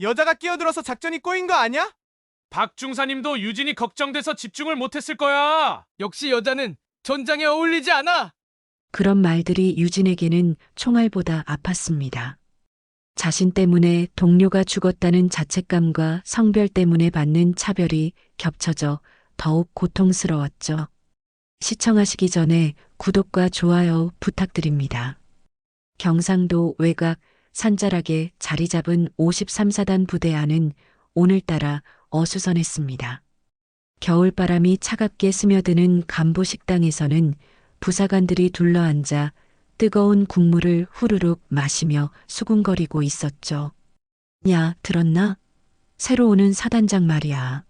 여자가 끼어들어서 작전이 꼬인 거 아니야? 박 중사님도 유진이 걱정돼서 집중을 못했을 거야. 역시 여자는 전장에 어울리지 않아. 그런 말들이 유진에게는 총알보다 아팠습니다. 자신 때문에 동료가 죽었다는 자책감과 성별 때문에 받는 차별이 겹쳐져 더욱 고통스러웠죠. 시청하시기 전에 구독과 좋아요 부탁드립니다. 경상도 외곽 산자락에 자리 잡은 53사단 부대 안은 오늘따라 어수선했습니다. 겨울바람이 차갑게 스며드는 간부 식당에서는 부사관들이 둘러앉아 뜨거운 국물을 후루룩 마시며 수군거리고 있었죠. 야, 들었나? 새로 오는 사단장 말이야.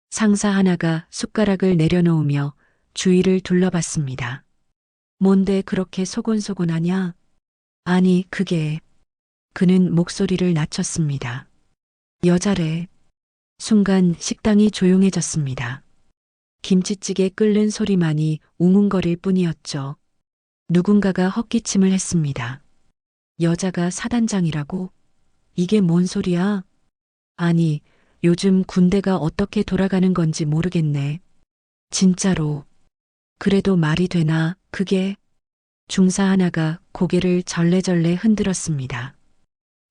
상사 하나가 숟가락을 내려놓으며 주위를 둘러봤습니다. 뭔데 그렇게 소곤소곤하냐? 아니, 그는 목소리를 낮췄습니다. 여자래. 순간 식당이 조용해졌습니다. 김치찌개 끓는 소리만이 웅웅거릴 뿐이었죠. 누군가가 헛기침을 했습니다. 여자가 사단장이라고? 이게 뭔 소리야? 아니, 요즘 군대가 어떻게 돌아가는 건지 모르겠네. 진짜로. 그래도 말이 되나, 그게? 중사 하나가 고개를 절레절레 흔들었습니다.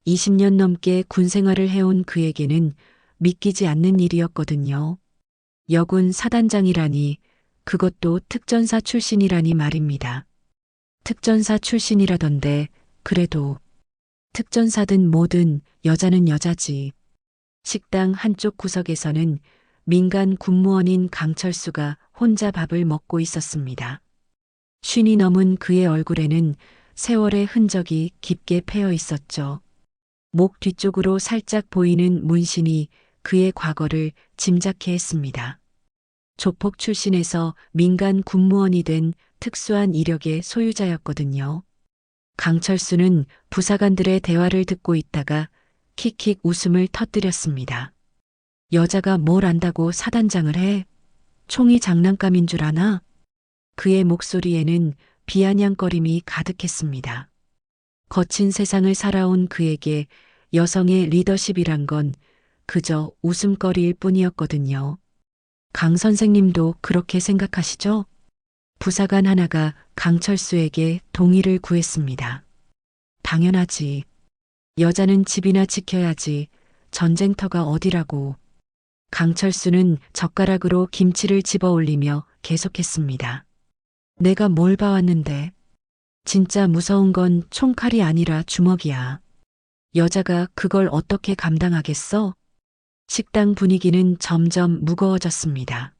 20년 넘게 군 생활을 해온 그에게는 믿기지 않는 일이었거든요. 여군 사단장이라니, 그것도 특전사 출신이라니 말입니다. 특전사 출신이라던데, 그래도 특전사든 뭐든 여자는 여자지. 식당 한쪽 구석에서는 민간 군무원인 강철수가 혼자 밥을 먹고 있었습니다. 쉰이 넘은 그의 얼굴에는 세월의 흔적이 깊게 패여 있었죠. 목 뒤쪽으로 살짝 보이는 문신이 그의 과거를 짐작케 했습니다. 조폭 출신에서 민간 군무원이 된 특수한 이력의 소유자였거든요. 강철수는 부사관들의 대화를 듣고 있다가 킥킥 웃음을 터뜨렸습니다. 여자가 뭘 안다고 사단장을 해? 총이 장난감인 줄 아나? 그의 목소리에는 비아냥거림이 가득했습니다. 거친 세상을 살아온 그에게 여성의 리더십이란 건 그저 웃음거리일 뿐이었거든요. 강 선생님도 그렇게 생각하시죠? 부사관 하나가 강철수에게 동의를 구했습니다. 당연하지. 여자는 집이나 지켜야지. 전쟁터가 어디라고. 강철수는 젓가락으로 김치를 집어 올리며 계속했습니다. 내가 뭘 봐왔는데. 진짜 무서운 건 총칼이 아니라 주먹이야. 여자가 그걸 어떻게 감당하겠어? 식당 분위기는 점점 무거워졌습니다.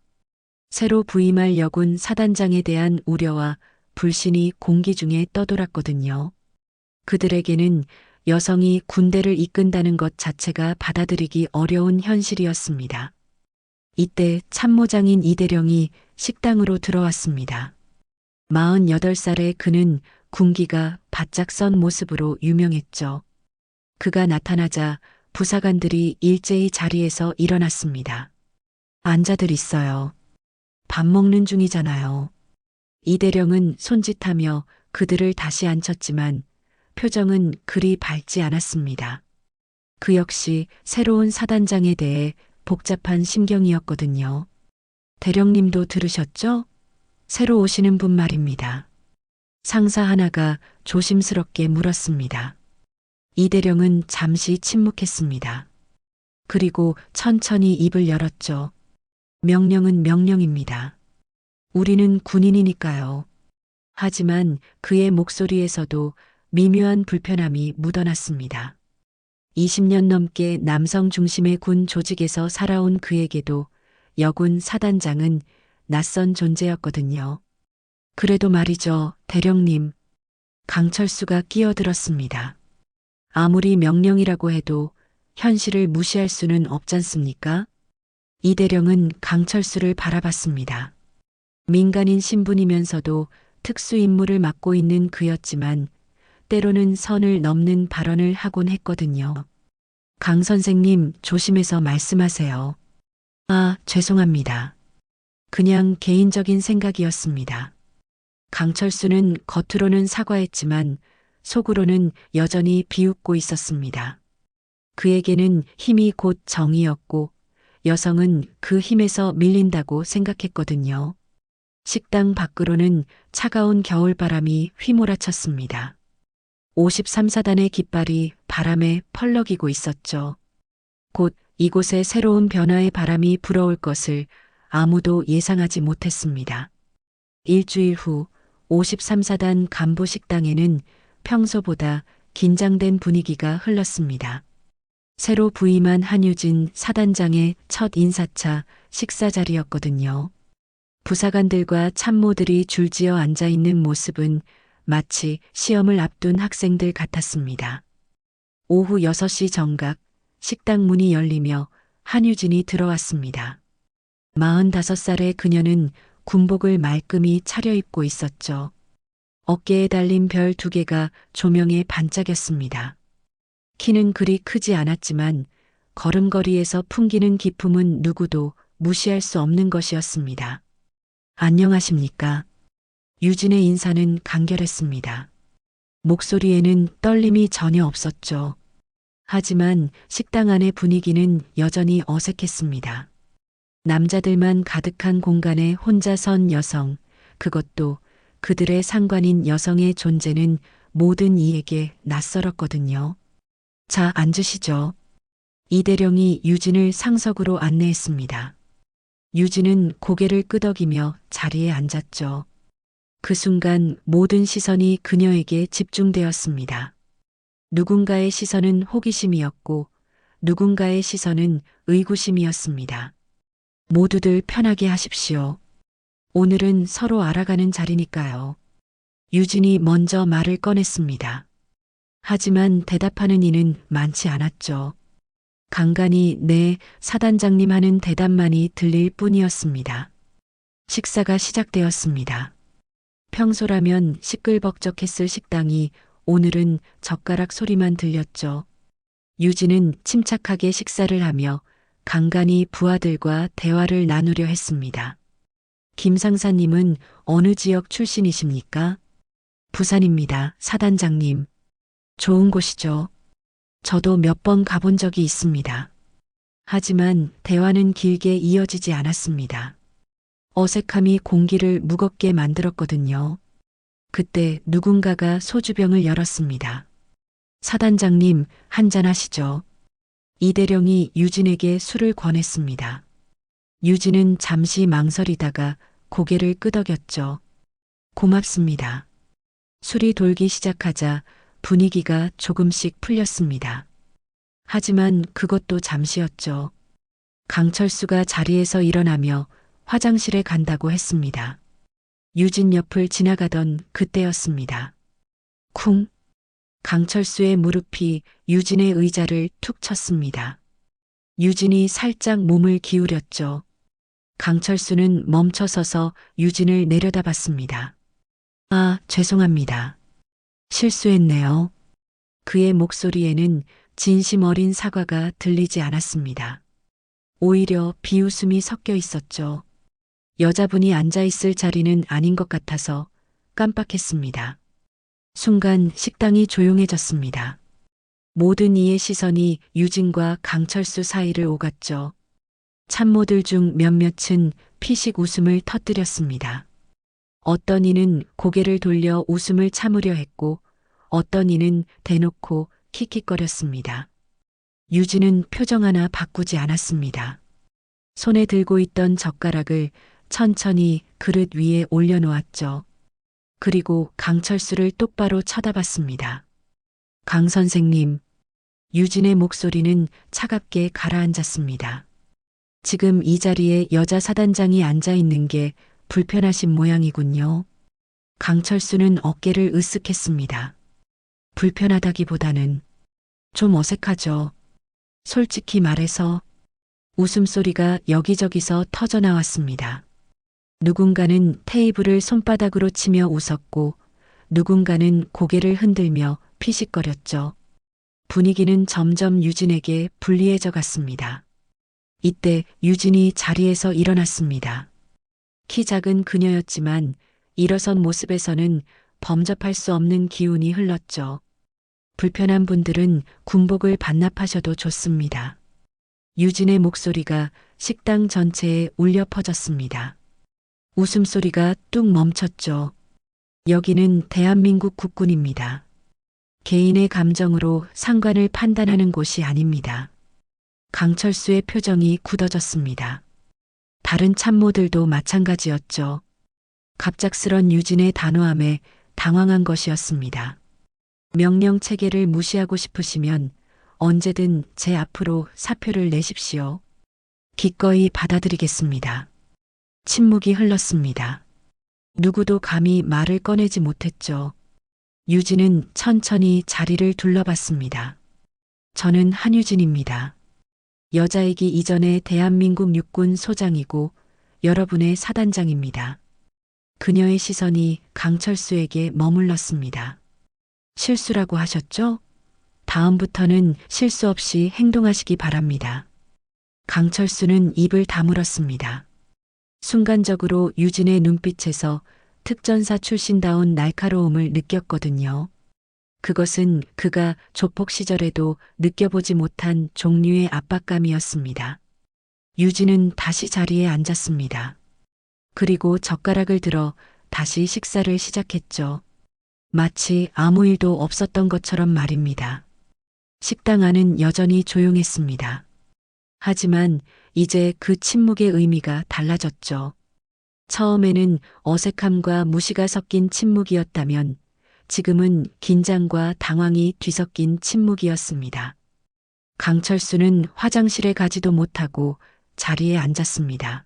새로 부임할 여군 사단장에 대한 우려와 불신이 공기 중에 떠돌았거든요. 그들에게는 여성이 군대를 이끈다는 것 자체가 받아들이기 어려운 현실이었습니다. 이때 참모장인 이대령이 식당으로 들어왔습니다. 48살의 그는 군기가 바짝 선 모습으로 유명했죠. 그가 나타나자 부사관들이 일제히 자리에서 일어났습니다. 앉아들 있어요. 밥 먹는 중이잖아요. 이대령은 손짓하며 그들을 다시 앉혔지만 표정은 그리 밝지 않았습니다. 그 역시 새로운 사단장에 대해 복잡한 심경이었거든요. 대령님도 들으셨죠? 새로 오시는 분 말입니다. 상사 하나가 조심스럽게 물었습니다. 이대령은 잠시 침묵했습니다. 그리고 천천히 입을 열었죠. 명령은 명령입니다. 우리는 군인이니까요. 하지만 그의 목소리에서도 미묘한 불편함이 묻어났습니다. 20년 넘게 남성 중심의 군 조직에서 살아온 그에게도 여군 사단장은 낯선 존재였거든요. 그래도 말이죠, 대령님. 강철수가 끼어들었습니다. 아무리 명령이라고 해도 현실을 무시할 수는 없잖습니까? 이대령은 강철수를 바라봤습니다. 민간인 신분이면서도 특수임무를 맡고 있는 그였지만 때로는 선을 넘는 발언을 하곤 했거든요. 강 선생님 조심해서 말씀하세요. 아, 죄송합니다. 그냥 개인적인 생각이었습니다. 강철수는 겉으로는 사과했지만 속으로는 여전히 비웃고 있었습니다. 그에게는 힘이 곧 정이었고 여성은 그 힘에서 밀린다고 생각했거든요. 식당 밖으로는 차가운 겨울바람이 휘몰아쳤습니다. 53사단의 깃발이 바람에 펄럭이고 있었죠. 곧 이곳에 새로운 변화의 바람이 불어올 것을 아무도 예상하지 못했습니다. 일주일 후 53사단 간부 식당에는 평소보다 긴장된 분위기가 흘렀습니다. 새로 부임한 한유진 사단장의 첫 인사차 식사 자리였거든요. 부사관들과 참모들이 줄지어 앉아 있는 모습은 마치 시험을 앞둔 학생들 같았습니다. 오후 6시 정각 식당 문이 열리며 한유진이 들어왔습니다. 45살의 그녀는 군복을 말끔히 차려입고 있었죠. 어깨에 달린 별 2개가 조명에 반짝였습니다. 키는 그리 크지 않았지만 걸음걸이에서 풍기는 기품은 누구도 무시할 수 없는 것이었습니다. 안녕하십니까? 유진의 인사는 간결했습니다. 목소리에는 떨림이 전혀 없었죠. 하지만 식당 안의 분위기는 여전히 어색했습니다. 남자들만 가득한 공간에 혼자 선 여성, 그것도 그들의 상관인 여성의 존재는 모든 이에게 낯설었거든요. 자, 앉으시죠. 이대령이 유진을 상석으로 안내했습니다. 유진은 고개를 끄덕이며 자리에 앉았죠. 그 순간 모든 시선이 그녀에게 집중되었습니다. 누군가의 시선은 호기심이었고 누군가의 시선은 의구심이었습니다. 모두들 편하게 하십시오. 오늘은 서로 알아가는 자리니까요. 유진이 먼저 말을 꺼냈습니다. 하지만 대답하는 이는 많지 않았죠. 간간히 네, 사단장님 하는 대답만이 들릴 뿐이었습니다. 식사가 시작되었습니다. 평소라면 시끌벅적했을 식당이 오늘은 젓가락 소리만 들렸죠. 유진은 침착하게 식사를 하며 간간히 부하들과 대화를 나누려 했습니다. 김 상사님은 어느 지역 출신이십니까? 부산입니다, 사단장님. 좋은 곳이죠. 저도 몇 번 가본 적이 있습니다. 하지만 대화는 길게 이어지지 않았습니다. 어색함이 공기를 무겁게 만들었거든요. 그때 누군가가 소주병을 열었습니다. 사단장님, 한잔하시죠. 이대령이 유진에게 술을 권했습니다. 유진은 잠시 망설이다가 고개를 끄덕였죠. 고맙습니다. 술이 돌기 시작하자 분위기가 조금씩 풀렸습니다. 하지만 그것도 잠시였죠. 강철수가 자리에서 일어나며 화장실에 간다고 했습니다. 유진 옆을 지나가던 그때였습니다. 쿵! 강철수의 무릎이 유진의 의자를 툭 쳤습니다. 유진이 살짝 몸을 기울였죠. 강철수는 멈춰서서 유진을 내려다봤습니다. 아, 죄송합니다. 실수했네요. 그의 목소리에는 진심 어린 사과가 들리지 않았습니다. 오히려 비웃음이 섞여 있었죠. 여자분이 앉아있을 자리는 아닌 것 같아서 깜빡했습니다. 순간 식당이 조용해졌습니다. 모든 이의 시선이 유진과 강철수 사이를 오갔죠. 참모들 중 몇몇은 피식 웃음을 터뜨렸습니다. 어떤 이는 고개를 돌려 웃음을 참으려 했고 어떤 이는 대놓고 킥킥거렸습니다. 유진은 표정 하나 바꾸지 않았습니다. 손에 들고 있던 젓가락을 천천히 그릇 위에 올려놓았죠. 그리고 강철수를 똑바로 쳐다봤습니다. 강 선생님, 유진의 목소리는 차갑게 가라앉았습니다. 지금 이 자리에 여자 사단장이 앉아 있는 게 불편하신 모양이군요. 강철수는 어깨를 으쓱했습니다. 불편하다기보다는 좀 어색하죠. 솔직히 말해서 웃음소리가 여기저기서 터져나왔습니다. 누군가는 테이블을 손바닥으로 치며 웃었고 누군가는 고개를 흔들며 피식거렸죠. 분위기는 점점 유진에게 불리해져 갔습니다. 이때 유진이 자리에서 일어났습니다. 키 작은 그녀였지만 일어선 모습에서는 범접할 수 없는 기운이 흘렀죠. 불편한 분들은 군복을 반납하셔도 좋습니다. 유진의 목소리가 식당 전체에 울려 퍼졌습니다. 웃음소리가 뚝 멈췄죠. 여기는 대한민국 국군입니다. 개인의 감정으로 상관을 판단하는 곳이 아닙니다. 강철수의 표정이 굳어졌습니다. 다른 참모들도 마찬가지였죠. 갑작스런 유진의 단호함에 당황한 것이었습니다. 명령 체계를 무시하고 싶으시면 언제든 제 앞으로 사표를 내십시오. 기꺼이 받아들이겠습니다. 침묵이 흘렀습니다. 누구도 감히 말을 꺼내지 못했죠. 유진은 천천히 자리를 둘러봤습니다. 저는 한유진입니다. 여자이기 이전에 대한민국 육군 소장이고 여러분의 사단장입니다. 그녀의 시선이 강철수에게 머물렀습니다. 실수라고 하셨죠? 다음부터는 실수 없이 행동하시기 바랍니다. 강철수는 입을 다물었습니다. 순간적으로 유진의 눈빛에서 특전사 출신다운 날카로움을 느꼈거든요. 그것은 그가 조폭 시절에도 느껴보지 못한 종류의 압박감이었습니다. 유진은 다시 자리에 앉았습니다. 그리고 젓가락을 들어 다시 식사를 시작했죠. 마치 아무 일도 없었던 것처럼 말입니다. 식당 안은 여전히 조용했습니다. 하지만 이제 그 침묵의 의미가 달라졌죠. 처음에는 어색함과 무시가 섞인 침묵이었다면 지금은 긴장과 당황이 뒤섞인 침묵이었습니다. 강철수는 화장실에 가지도 못하고 자리에 앉았습니다.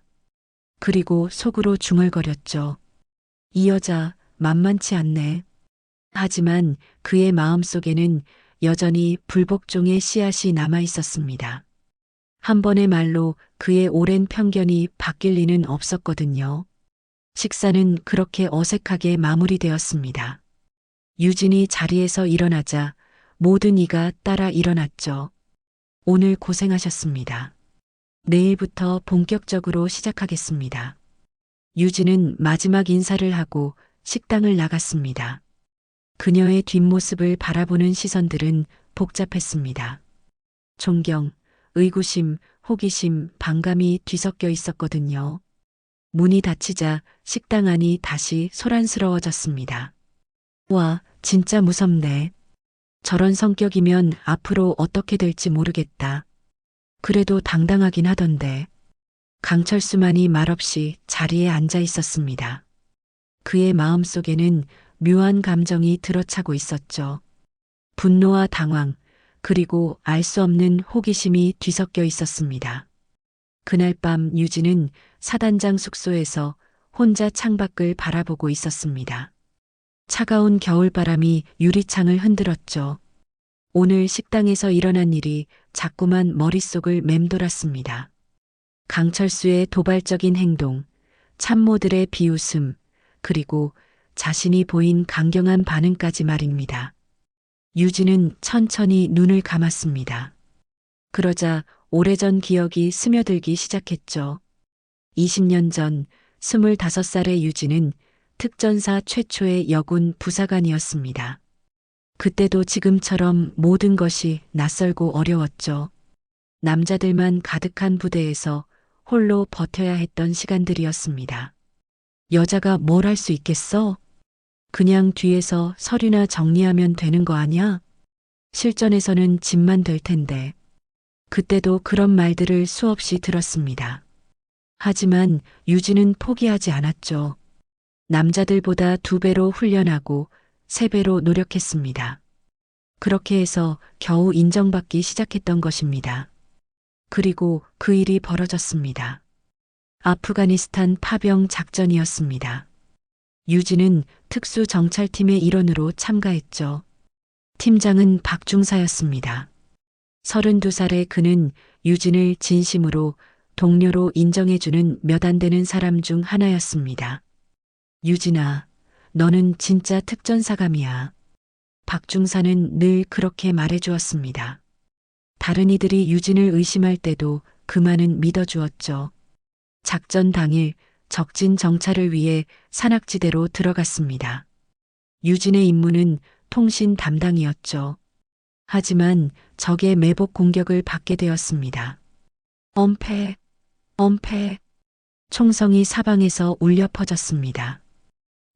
그리고 속으로 중얼거렸죠. 이 여자 만만치 않네. 하지만 그의 마음속에는 여전히 불복종의 씨앗이 남아 있었습니다. 한 번의 말로 그의 오랜 편견이 바뀔 리는 없었거든요. 식사는 그렇게 어색하게 마무리되었습니다. 유진이 자리에서 일어나자 모든 이가 따라 일어났죠. 오늘 고생하셨습니다. 내일부터 본격적으로 시작하겠습니다. 유진은 마지막 인사를 하고 식당을 나갔습니다. 그녀의 뒷모습을 바라보는 시선들은 복잡했습니다. 존경, 의구심, 호기심, 반감이 뒤섞여 있었거든요. 문이 닫히자 식당 안이 다시 소란스러워졌습니다. 와, 진짜 무섭네. 저런 성격이면 앞으로 어떻게 될지 모르겠다. 그래도 당당하긴 하던데. 강철수만이 말없이 자리에 앉아 있었습니다. 그의 마음속에는 묘한 감정이 들어차고 있었죠. 분노와 당황, 그리고 알 수 없는 호기심이 뒤섞여 있었습니다. 그날 밤 유진은 사단장 숙소에서 혼자 창밖을 바라보고 있었습니다. 차가운 겨울바람이 유리창을 흔들었죠. 오늘 식당에서 일어난 일이 자꾸만 머릿속을 맴돌았습니다. 강철수의 도발적인 행동, 참모들의 비웃음, 그리고 자신이 보인 강경한 반응까지 말입니다. 유진은 천천히 눈을 감았습니다. 그러자 오래전 기억이 스며들기 시작했죠. 20년 전 25살의 유진은 특전사 최초의 여군 부사관이었습니다. 그때도 지금처럼 모든 것이 낯설고 어려웠죠. 남자들만 가득한 부대에서 홀로 버텨야 했던 시간들이었습니다. 여자가 뭘 할 수 있겠어? 그냥 뒤에서 서류나 정리하면 되는 거 아냐? 실전에서는 짐만 될 텐데. 그때도 그런 말들을 수없이 들었습니다. 하지만 유진은 포기하지 않았죠. 남자들보다 2배로 훈련하고 3배로 노력했습니다. 그렇게 해서 겨우 인정받기 시작했던 것입니다. 그리고 그 일이 벌어졌습니다. 아프가니스탄 파병 작전이었습니다. 유진은 특수정찰팀의 일원으로 참가했죠. 팀장은 박중사였습니다. 32살의 그는 유진을 진심으로 동료로 인정해주는 몇 안 되는 사람 중 하나였습니다. 유진아, 너는 진짜 특전사감이야. 박중사는 늘 그렇게 말해주었습니다. 다른 이들이 유진을 의심할 때도 그만은 믿어주었죠. 작전 당일 적진 정찰을 위해 산악지대로 들어갔습니다. 유진의 임무는 통신 담당이었죠. 하지만 적의 매복 공격을 받게 되었습니다. 엄폐, 엄폐. 총성이 사방에서 울려 퍼졌습니다.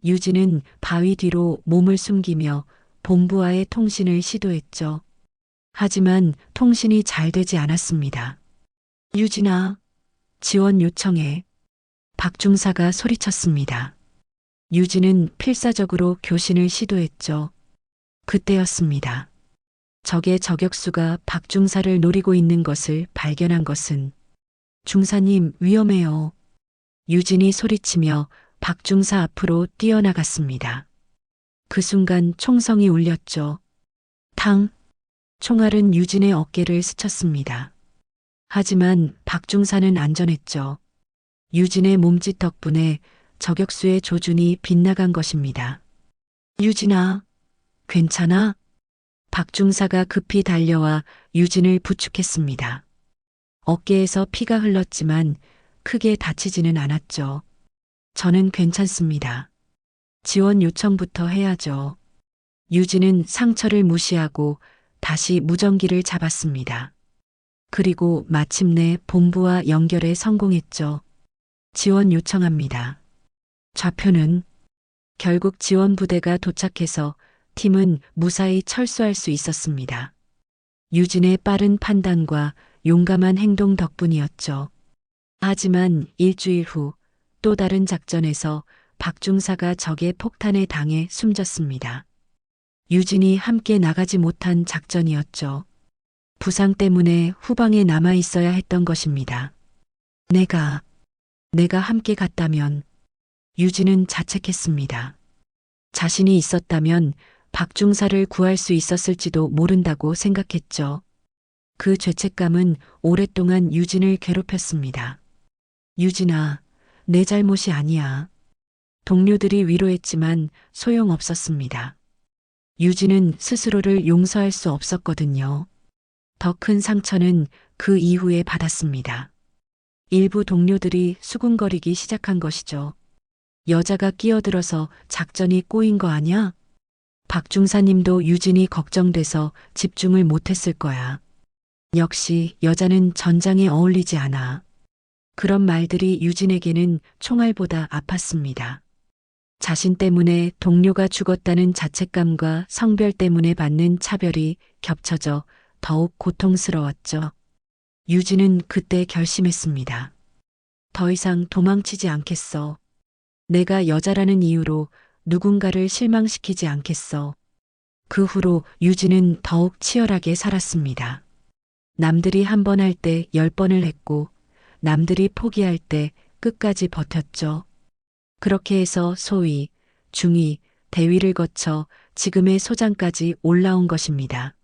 유진은 바위 뒤로 몸을 숨기며 본부와의 통신을 시도했죠. 하지만 통신이 잘 되지 않았습니다. 유진아, 지원 요청해. 박중사가 소리쳤습니다. 유진은 필사적으로 교신을 시도했죠. 그때였습니다. 적의 저격수가 박중사를 노리고 있는 것을 발견한 것은 중사님 위험해요. 유진이 소리치며 박중사 앞으로 뛰어나갔습니다. 그 순간 총성이 울렸죠. 탕! 총알은 유진의 어깨를 스쳤습니다. 하지만 박중사는 안전했죠. 유진의 몸짓 덕분에 저격수의 조준이 빗나간 것입니다. 유진아, 괜찮아? 박중사가 급히 달려와 유진을 부축했습니다. 어깨에서 피가 흘렀지만 크게 다치지는 않았죠. 저는 괜찮습니다. 지원 요청부터 해야죠. 유진은 상처를 무시하고 다시 무전기를 잡았습니다. 그리고 마침내 본부와 연결에 성공했죠. 지원 요청합니다. 좌표는? 결국 지원 부대가 도착해서 팀은 무사히 철수할 수 있었습니다. 유진의 빠른 판단과 용감한 행동 덕분이었죠. 하지만 일주일 후 또 다른 작전에서 박중사가 적의 폭탄에 당해 숨졌습니다. 유진이 함께 나가지 못한 작전이었죠. 부상 때문에 후방에 남아 있어야 했던 것입니다. 내가 함께 갔다면. 유진은 자책했습니다. 자신이 있었다면 박중사를 구할 수 있었을지도 모른다고 생각했죠. 그 죄책감은 오랫동안 유진을 괴롭혔습니다. 유진아, 내 잘못이 아니야. 동료들이 위로했지만 소용없었습니다. 유진은 스스로를 용서할 수 없었거든요. 더 큰 상처는 그 이후에 받았습니다. 일부 동료들이 수군거리기 시작한 것이죠. 여자가 끼어들어서 작전이 꼬인 거 아냐? 박중사님도 유진이 걱정돼서 집중을 못했을 거야. 역시 여자는 전장에 어울리지 않아. 그런 말들이 유진에게는 총알보다 아팠습니다. 자신 때문에 동료가 죽었다는 자책감과 성별 때문에 받는 차별이 겹쳐져 더욱 고통스러웠죠. 유진은 그때 결심했습니다. 더 이상 도망치지 않겠어. 내가 여자라는 이유로 누군가를 실망시키지 않겠어. 그 후로 유진은 더욱 치열하게 살았습니다. 남들이 한 번 할 때 10번을 했고 남들이 포기할 때 끝까지 버텼죠. 그렇게 해서 소위, 중위, 대위를 거쳐 지금의 소장까지 올라온 것입니다.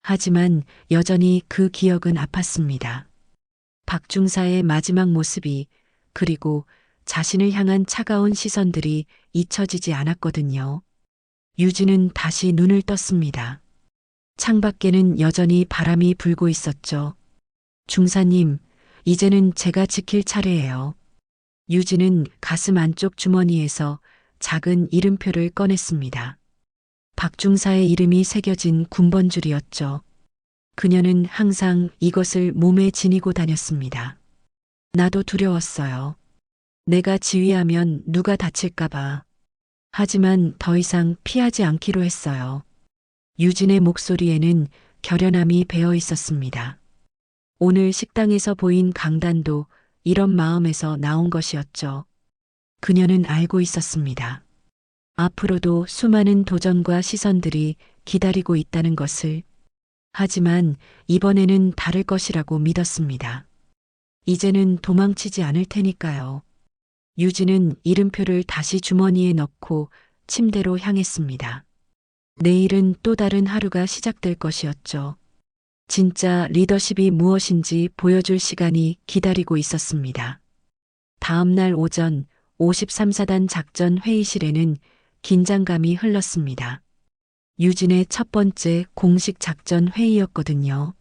하지만 여전히 그 기억은 아팠습니다. 박중사의 마지막 모습이, 그리고 자신을 향한 차가운 시선들이 잊혀지지 않았거든요. 유진은 다시 눈을 떴습니다. 창밖에는 여전히 바람이 불고 있었죠. 중사님, 이제는 제가 지킬 차례예요. 유진은 가슴 안쪽 주머니에서 작은 이름표를 꺼냈습니다. 박중사의 이름이 새겨진 군번줄이었죠. 그녀는 항상 이것을 몸에 지니고 다녔습니다. 나도 두려웠어요. 내가 지휘하면 누가 다칠까봐. 하지만 더 이상 피하지 않기로 했어요. 유진의 목소리에는 결연함이 배어 있었습니다. 오늘 식당에서 보인 강단도 이런 마음에서 나온 것이었죠. 그녀는 알고 있었습니다. 앞으로도 수많은 도전과 시선들이 기다리고 있다는 것을. 하지만 이번에는 다를 것이라고 믿었습니다. 이제는 도망치지 않을 테니까요. 유진은 이름표를 다시 주머니에 넣고 침대로 향했습니다. 내일은 또 다른 하루가 시작될 것이었죠. 진짜 리더십이 무엇인지 보여줄 시간이 기다리고 있었습니다. 다음 날 오전 53사단 작전 회의실에는 긴장감이 흘렀습니다. 유진의 첫 번째 공식 작전 회의였거든요.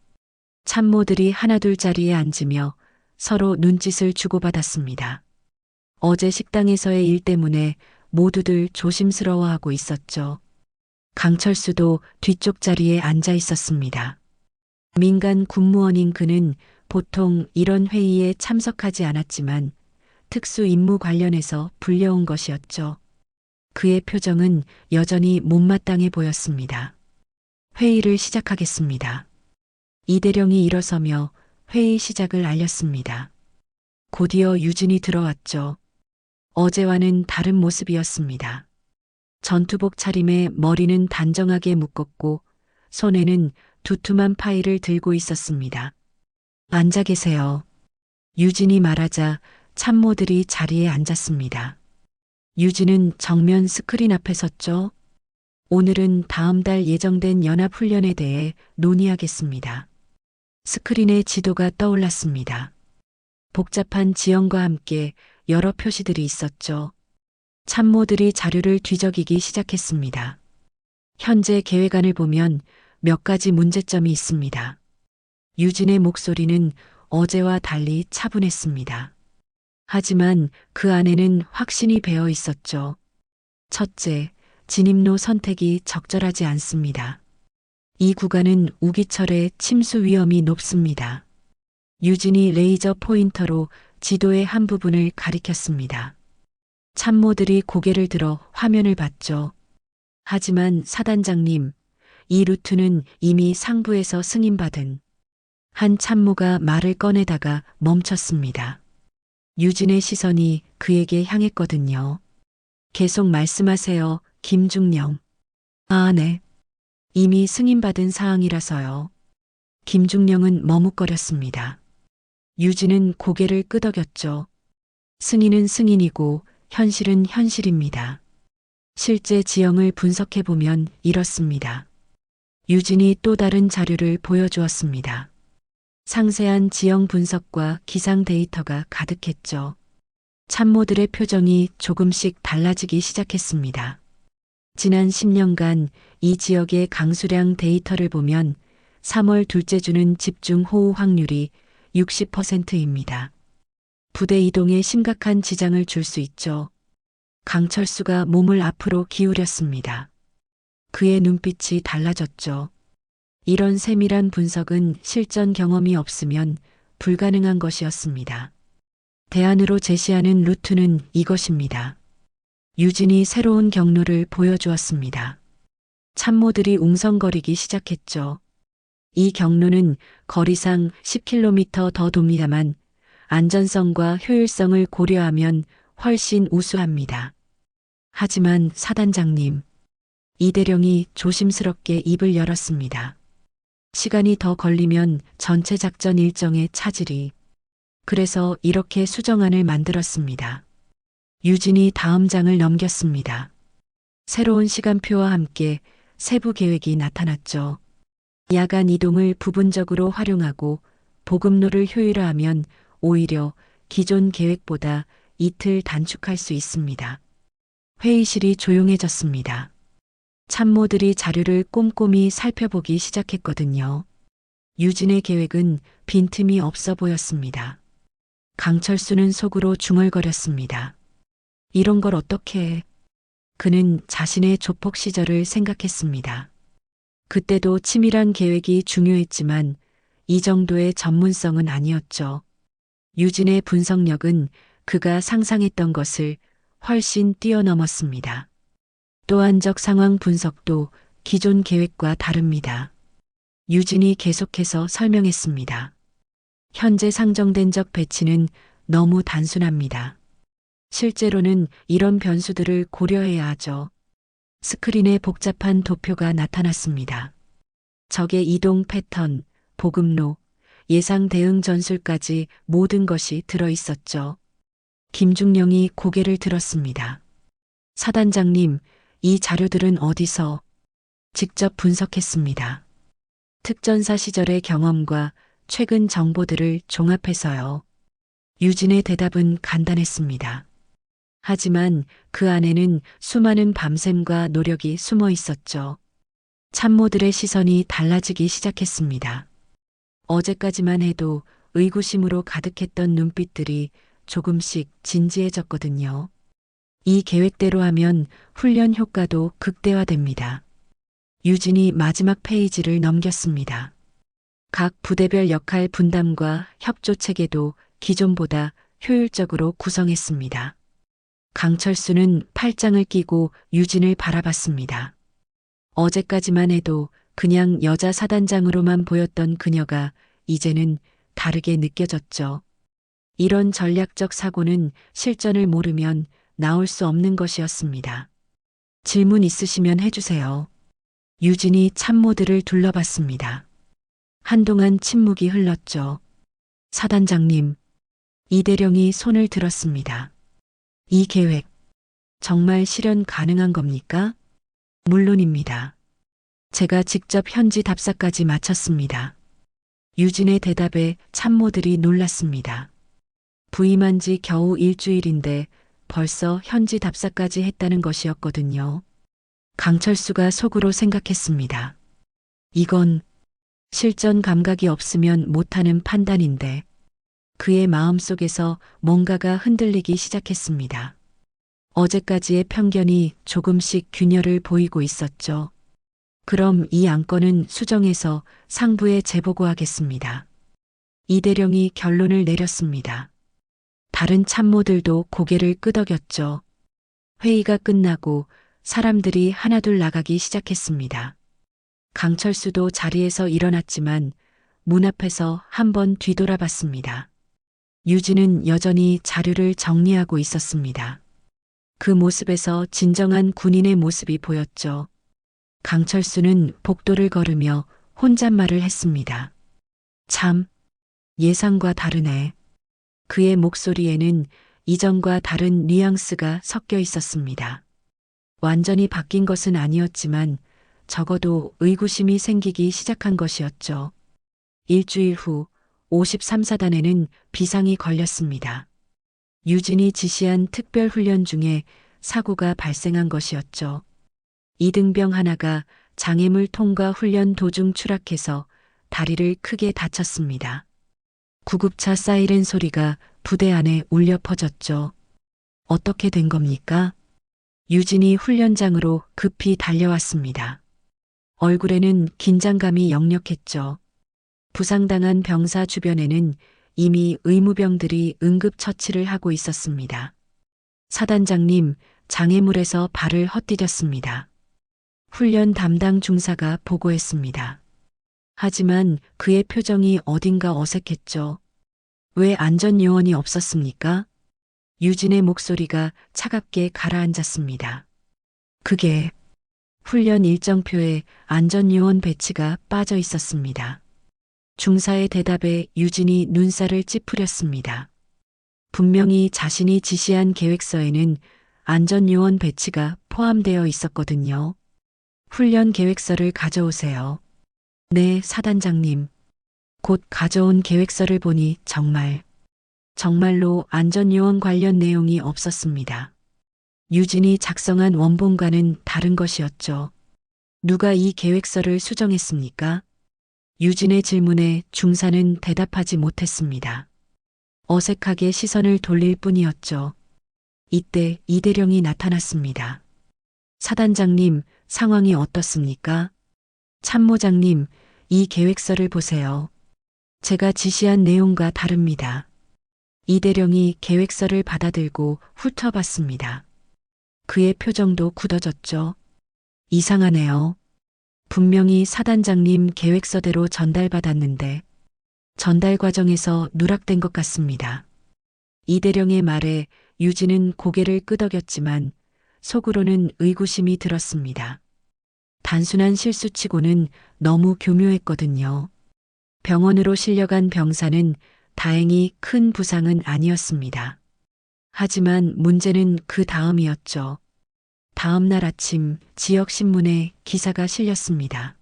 참모들이 하나둘 자리에 앉으며 서로 눈짓을 주고받았습니다. 어제 식당에서의 일 때문에 모두들 조심스러워하고 있었죠. 강철수도 뒤쪽 자리에 앉아 있었습니다. 민간 군무원인 그는 보통 이런 회의에 참석하지 않았지만 특수 임무 관련해서 불려온 것이었죠. 그의 표정은 여전히 못마땅해 보였습니다. 회의를 시작하겠습니다. 이대령이 일어서며 회의 시작을 알렸습니다. 곧이어 유진이 들어왔죠. 어제와는 다른 모습이었습니다. 전투복 차림에 머리는 단정하게 묶었고 손에는 두툼한 파일을 들고 있었습니다. 앉아 계세요. 유진이 말하자 참모들이 자리에 앉았습니다. 유진은 정면 스크린 앞에 섰죠. 오늘은 다음 달 예정된 연합훈련에 대해 논의하겠습니다. 스크린에 지도가 떠올랐습니다. 복잡한 지형과 함께 여러 표시들이 있었죠. 참모들이 자료를 뒤적이기 시작했습니다. 현재 계획안을 보면 몇 가지 문제점이 있습니다. 유진의 목소리는 어제와 달리 차분했습니다. 하지만 그 안에는 확신이 배어 있었죠. 첫째, 진입로 선택이 적절하지 않습니다. 이 구간은 우기철의 침수 위험이 높습니다. 유진이 레이저 포인터로 지도의 한 부분을 가리켰습니다. 참모들이 고개를 들어 화면을 봤죠. 하지만 사단장님, 이 루트는 이미 상부에서 승인받은. 한 참모가 말을 꺼내다가 멈췄습니다. 유진의 시선이 그에게 향했거든요. 계속 말씀하세요, 김중령. 아, 네. 이미 승인받은 사항이라서요. 김중령은 머뭇거렸습니다. 유진은 고개를 끄덕였죠. 승인은 승인이고 현실은 현실입니다. 실제 지형을 분석해보면 이렇습니다. 유진이 또 다른 자료를 보여주었습니다. 상세한 지형 분석과 기상 데이터가 가득했죠. 참모들의 표정이 조금씩 달라지기 시작했습니다. 지난 10년간 이 지역의 강수량 데이터를 보면 3월 둘째 주는 집중 호우 확률이 60%입니다. 부대 이동에 심각한 지장을 줄 수 있죠. 강철수가 몸을 앞으로 기울였습니다. 그의 눈빛이 달라졌죠. 이런 세밀한 분석은 실전 경험이 없으면 불가능한 것이었습니다. 대안으로 제시하는 루트는 이것입니다. 유진이 새로운 경로를 보여주었습니다. 참모들이 웅성거리기 시작했죠. 이 경로는 거리상 10km 더 돕니다만 안전성과 효율성을 고려하면 훨씬 우수합니다. 하지만 사단장님, 이대령이 조심스럽게 입을 열었습니다. 시간이 더 걸리면 전체 작전 일정에 차질이. 그래서 이렇게 수정안을 만들었습니다. 유진이 다음 장을 넘겼습니다. 새로운 시간표와 함께 세부 계획이 나타났죠. 야간 이동을 부분적으로 활용하고 보급로를 효율화하면 오히려 기존 계획보다 이틀 단축할 수 있습니다. 회의실이 조용해졌습니다. 참모들이 자료를 꼼꼼히 살펴보기 시작했거든요. 유진의 계획은 빈틈이 없어 보였습니다. 강철수는 속으로 중얼거렸습니다. 이런 걸 어떻게 해? 그는 자신의 조폭 시절을 생각했습니다. 그때도 치밀한 계획이 중요했지만 이 정도의 전문성은 아니었죠. 유진의 분석력은 그가 상상했던 것을 훨씬 뛰어넘었습니다. 또한적 상황 분석도 기존 계획과 다릅니다. 유진이 계속해서 설명했습니다. 현재 상정된 적 배치는 너무 단순합니다. 실제로는 이런 변수들을 고려해야 하죠. 스크린에 복잡한 도표가 나타났습니다. 적의 이동 패턴, 보급로, 예상 대응 전술까지 모든 것이 들어 있었죠. 김중령이 고개를 들었습니다. 사단장님, 이 자료들은 어디서? 직접 분석했습니다. 특전사 시절의 경험과 최근 정보들을 종합해서요. 유진의 대답은 간단했습니다. 하지만 그 안에는 수많은 밤샘과 노력이 숨어 있었죠. 참모들의 시선이 달라지기 시작했습니다. 어제까지만 해도 의구심으로 가득했던 눈빛들이 조금씩 진지해졌거든요. 이 계획대로 하면 훈련 효과도 극대화됩니다. 유진이 마지막 페이지를 넘겼습니다. 각 부대별 역할 분담과 협조 체계도 기존보다 효율적으로 구성했습니다. 강철수는 팔짱을 끼고 유진을 바라봤습니다. 어제까지만 해도 그냥 여자 사단장으로만 보였던 그녀가 이제는 다르게 느껴졌죠. 이런 전략적 사고는 실전을 모르면 나올 수 없는 것이었습니다. 질문 있으시면 해주세요. 유진이 참모들을 둘러봤습니다. 한동안 침묵이 흘렀죠. 사단장님, 이대령이 손을 들었습니다. 이 계획, 정말 실현 가능한 겁니까? 물론입니다. 제가 직접 현지 답사까지 마쳤습니다. 유진의 대답에 참모들이 놀랐습니다. 부임한 지 겨우 일주일인데 벌써 현지 답사까지 했다는 것이었거든요. 강철수가 속으로 생각했습니다. 이건 실전 감각이 없으면 못하는 판단인데 그의 마음속에서 뭔가가 흔들리기 시작했습니다. 어제까지의 편견이 조금씩 균열을 보이고 있었죠. 그럼 이 안건은 수정해서 상부에 재보고하겠습니다. 이대령이 결론을 내렸습니다. 다른 참모들도 고개를 끄덕였죠. 회의가 끝나고 사람들이 하나둘 나가기 시작했습니다. 강철수도 자리에서 일어났지만 문 앞에서 한번 뒤돌아봤습니다. 유진은 여전히 자료를 정리하고 있었습니다. 그 모습에서 진정한 군인의 모습이 보였죠. 강철수는 복도를 걸으며 혼잣말을 했습니다. 참, 예상과 다르네. 그의 목소리에는 이전과 다른 뉘앙스가 섞여 있었습니다. 완전히 바뀐 것은 아니었지만 적어도 의구심이 생기기 시작한 것이었죠. 일주일 후 53사단에는 비상이 걸렸습니다. 유진이 지시한 특별훈련 중에 사고가 발생한 것이었죠. 이등병 하나가 장애물 통과 훈련 도중 추락해서 다리를 크게 다쳤습니다. 구급차 사이렌 소리가 부대 안에 울려 퍼졌죠. 어떻게 된 겁니까? 유진이 훈련장으로 급히 달려왔습니다. 얼굴에는 긴장감이 역력했죠. 부상당한 병사 주변에는 이미 의무병들이 응급처치를 하고 있었습니다. 사단장님, 장애물에서 발을 헛디뎠습니다. 훈련 담당 중사가 보고했습니다. 하지만 그의 표정이 어딘가 어색했죠. 왜 안전요원이 없었습니까? 유진의 목소리가 차갑게 가라앉았습니다. 그게 훈련 일정표에 안전요원 배치가 빠져 있었습니다. 중사의 대답에 유진이 눈살을 찌푸렸습니다. 분명히 자신이 지시한 계획서에는 안전요원 배치가 포함되어 있었거든요. 훈련 계획서를 가져오세요. 네, 사단장님. 곧 가져온 계획서를 보니 정말로 안전요원 관련 내용이 없었습니다. 유진이 작성한 원본과는 다른 것이었죠. 누가 이 계획서를 수정했습니까? 유진의 질문에 중사는 대답하지 못했습니다. 어색하게 시선을 돌릴 뿐이었죠. 이때 이대령이 나타났습니다. 사단장님, 상황이 어떻습니까? 참모장님, 이 계획서를 보세요. 제가 지시한 내용과 다릅니다. 이대령이 계획서를 받아들고 훑어봤습니다. 그의 표정도 굳어졌죠. 이상하네요. 분명히 사단장님 계획서대로 전달받았는데 전달 과정에서 누락된 것 같습니다. 이대령의 말에 유진은 고개를 끄덕였지만 속으로는 의구심이 들었습니다. 단순한 실수치고는 너무 교묘했거든요. 병원으로 실려간 병사는 다행히 큰 부상은 아니었습니다. 하지만 문제는 그 다음이었죠. 다음 날 아침 지역신문에 기사가 실렸습니다.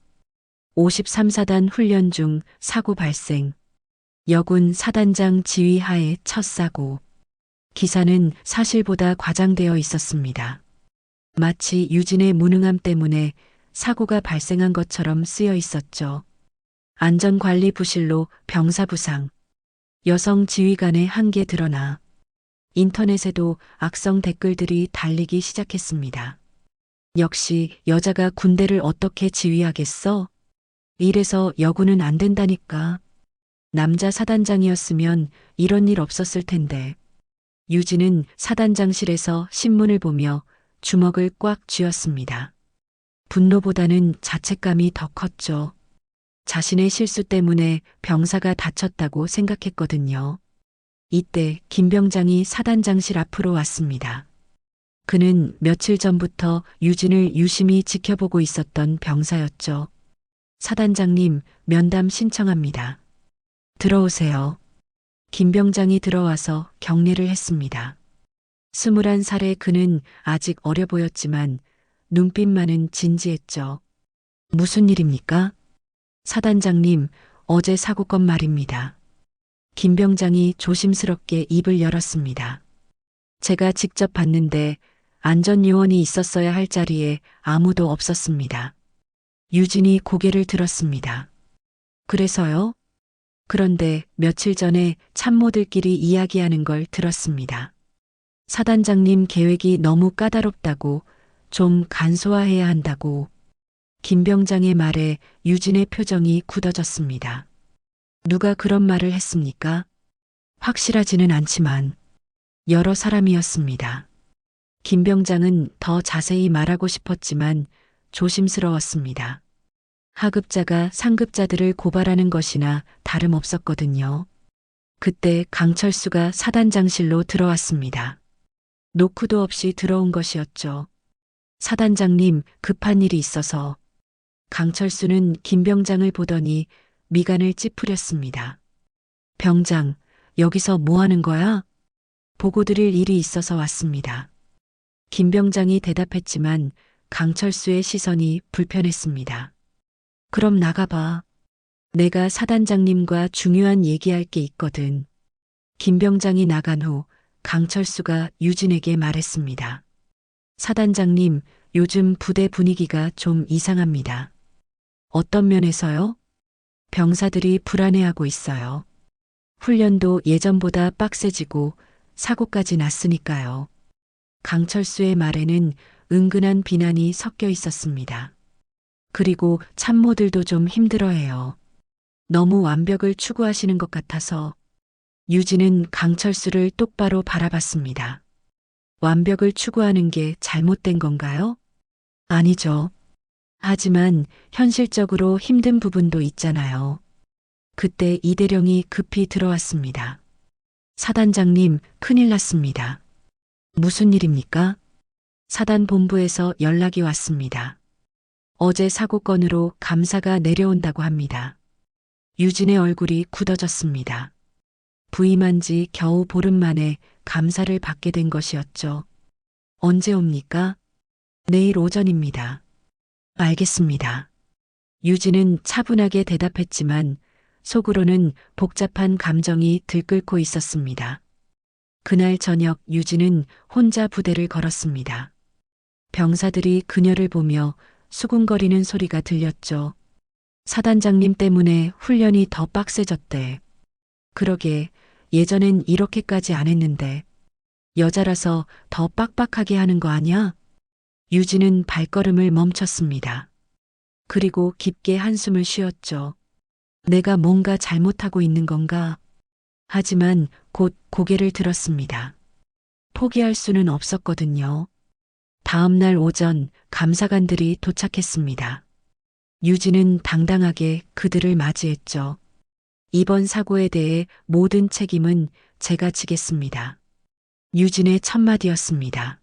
53사단 훈련 중 사고 발생. 여군 사단장 지휘하에 첫 사고. 기사는 사실보다 과장되어 있었습니다. 마치 유진의 무능함 때문에 사고가 발생한 것처럼 쓰여 있었죠. 안전관리 부실로 병사 부상. 여성 지휘관의 한계 드러나. 인터넷에도 악성 댓글들이 달리기 시작했습니다. 역시 여자가 군대를 어떻게 지휘하겠어? 이래서 여군은 안 된다니까. 남자 사단장이었으면 이런 일 없었을 텐데. 유진은 사단장실에서 신문을 보며 주먹을 꽉 쥐었습니다. 분노보다는 자책감이 더 컸죠. 자신의 실수 때문에 병사가 다쳤다고 생각했거든요. 이때 김 병장이 사단장실 앞으로 왔습니다. 그는 며칠 전부터 유진을 유심히 지켜보고 있었던 병사였죠. 사단장님, 면담 신청합니다. 들어오세요. 김 병장이 들어와서 격리를 했습니다. 21살의 그는 아직 어려 보였지만 눈빛만은 진지했죠. 무슨 일입니까? 사단장님, 어제 사고건 말입니다. 김 병장이 조심스럽게 입을 열었습니다. 제가 직접 봤는데 안전요원이 있었어야 할 자리에 아무도 없었습니다. 유진이 고개를 들었습니다. 그래서요? 그런데 며칠 전에 참모들끼리 이야기하는 걸 들었습니다. 사단장님 계획이 너무 까다롭다고, 좀 간소화해야 한다고. 김 병장의 말에 유진의 표정이 굳어졌습니다. 누가 그런 말을 했습니까? 확실하지는 않지만 여러 사람이었습니다. 김 병장은 더 자세히 말하고 싶었지만 조심스러웠습니다. 하급자가 상급자들을 고발하는 것이나 다름없었거든요. 그때 강철수가 사단장실로 들어왔습니다. 노크도 없이 들어온 것이었죠. 사단장님, 급한 일이 있어서. 강철수는 김 병장을 보더니 미간을 찌푸렸습니다. 병장, 여기서 뭐 하는 거야? 보고 드릴 일이 있어서 왔습니다. 김 병장이 대답했지만 강철수의 시선이 불편했습니다. 그럼 나가봐. 내가 사단장님과 중요한 얘기할 게 있거든. 김 병장이 나간 후 강철수가 유진에게 말했습니다. 사단장님, 요즘 부대 분위기가 좀 이상합니다. 어떤 면에서요? 병사들이 불안해하고 있어요. 훈련도 예전보다 빡세지고 사고까지 났으니까요. 강철수의 말에는 은근한 비난이 섞여 있었습니다. 그리고 참모들도 좀 힘들어해요. 너무 완벽을 추구하시는 것 같아서. 유진은 강철수를 똑바로 바라봤습니다. 완벽을 추구하는 게 잘못된 건가요? 아니죠. 하지만 현실적으로 힘든 부분도 있잖아요. 그때 이대령이 급히 들어왔습니다. 사단장님, 큰일 났습니다. 무슨 일입니까? 사단 본부에서 연락이 왔습니다. 어제 사고건으로 감사가 내려온다고 합니다. 유진의 얼굴이 굳어졌습니다. 부임한 지 겨우 보름 만에 감사를 받게 된 것이었죠. 언제 옵니까? 내일 오전입니다. 알겠습니다. 유진은 차분하게 대답했지만 속으로는 복잡한 감정이 들끓고 있었습니다. 그날 저녁 유진은 혼자 부대를 걸었습니다. 병사들이 그녀를 보며 수군거리는 소리가 들렸죠. 사단장님 때문에 훈련이 더 빡세졌대. 그러게, 예전엔 이렇게까지 안 했는데 여자라서 더 빡빡하게 하는 거 아니야? 유진은 발걸음을 멈췄습니다. 그리고 깊게 한숨을 쉬었죠. 내가 뭔가 잘못하고 있는 건가? 하지만 곧 고개를 들었습니다. 포기할 수는 없었거든요. 다음 날 오전 감사관들이 도착했습니다. 유진은 당당하게 그들을 맞이했죠. 이번 사고에 대해 모든 책임은 제가 지겠습니다. 유진의 첫마디였습니다.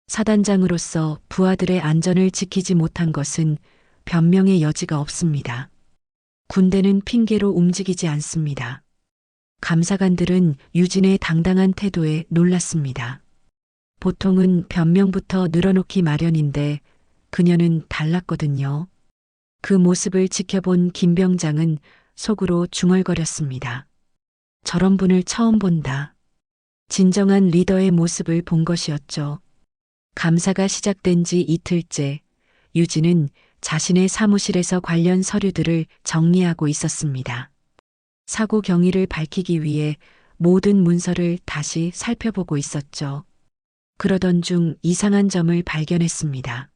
사단장으로서 부하들의 안전을 지키지 못한 것은 변명의 여지가 없습니다. 군대는 핑계로 움직이지 않습니다. 감사관들은 유진의 당당한 태도에 놀랐습니다. 보통은 변명부터 늘어놓기 마련인데 그녀는 달랐거든요. 그 모습을 지켜본 김 병장은 속으로 중얼거렸습니다. 저런 분을 처음 본다. 진정한 리더의 모습을 본 것이었죠. 감사가 시작된 지 이틀째, 유진은 자신의 사무실에서 관련 서류들을 정리하고 있었습니다. 사고 경위를 밝히기 위해 모든 문서를 다시 살펴보고 있었죠. 그러던 중 이상한 점을 발견했습니다.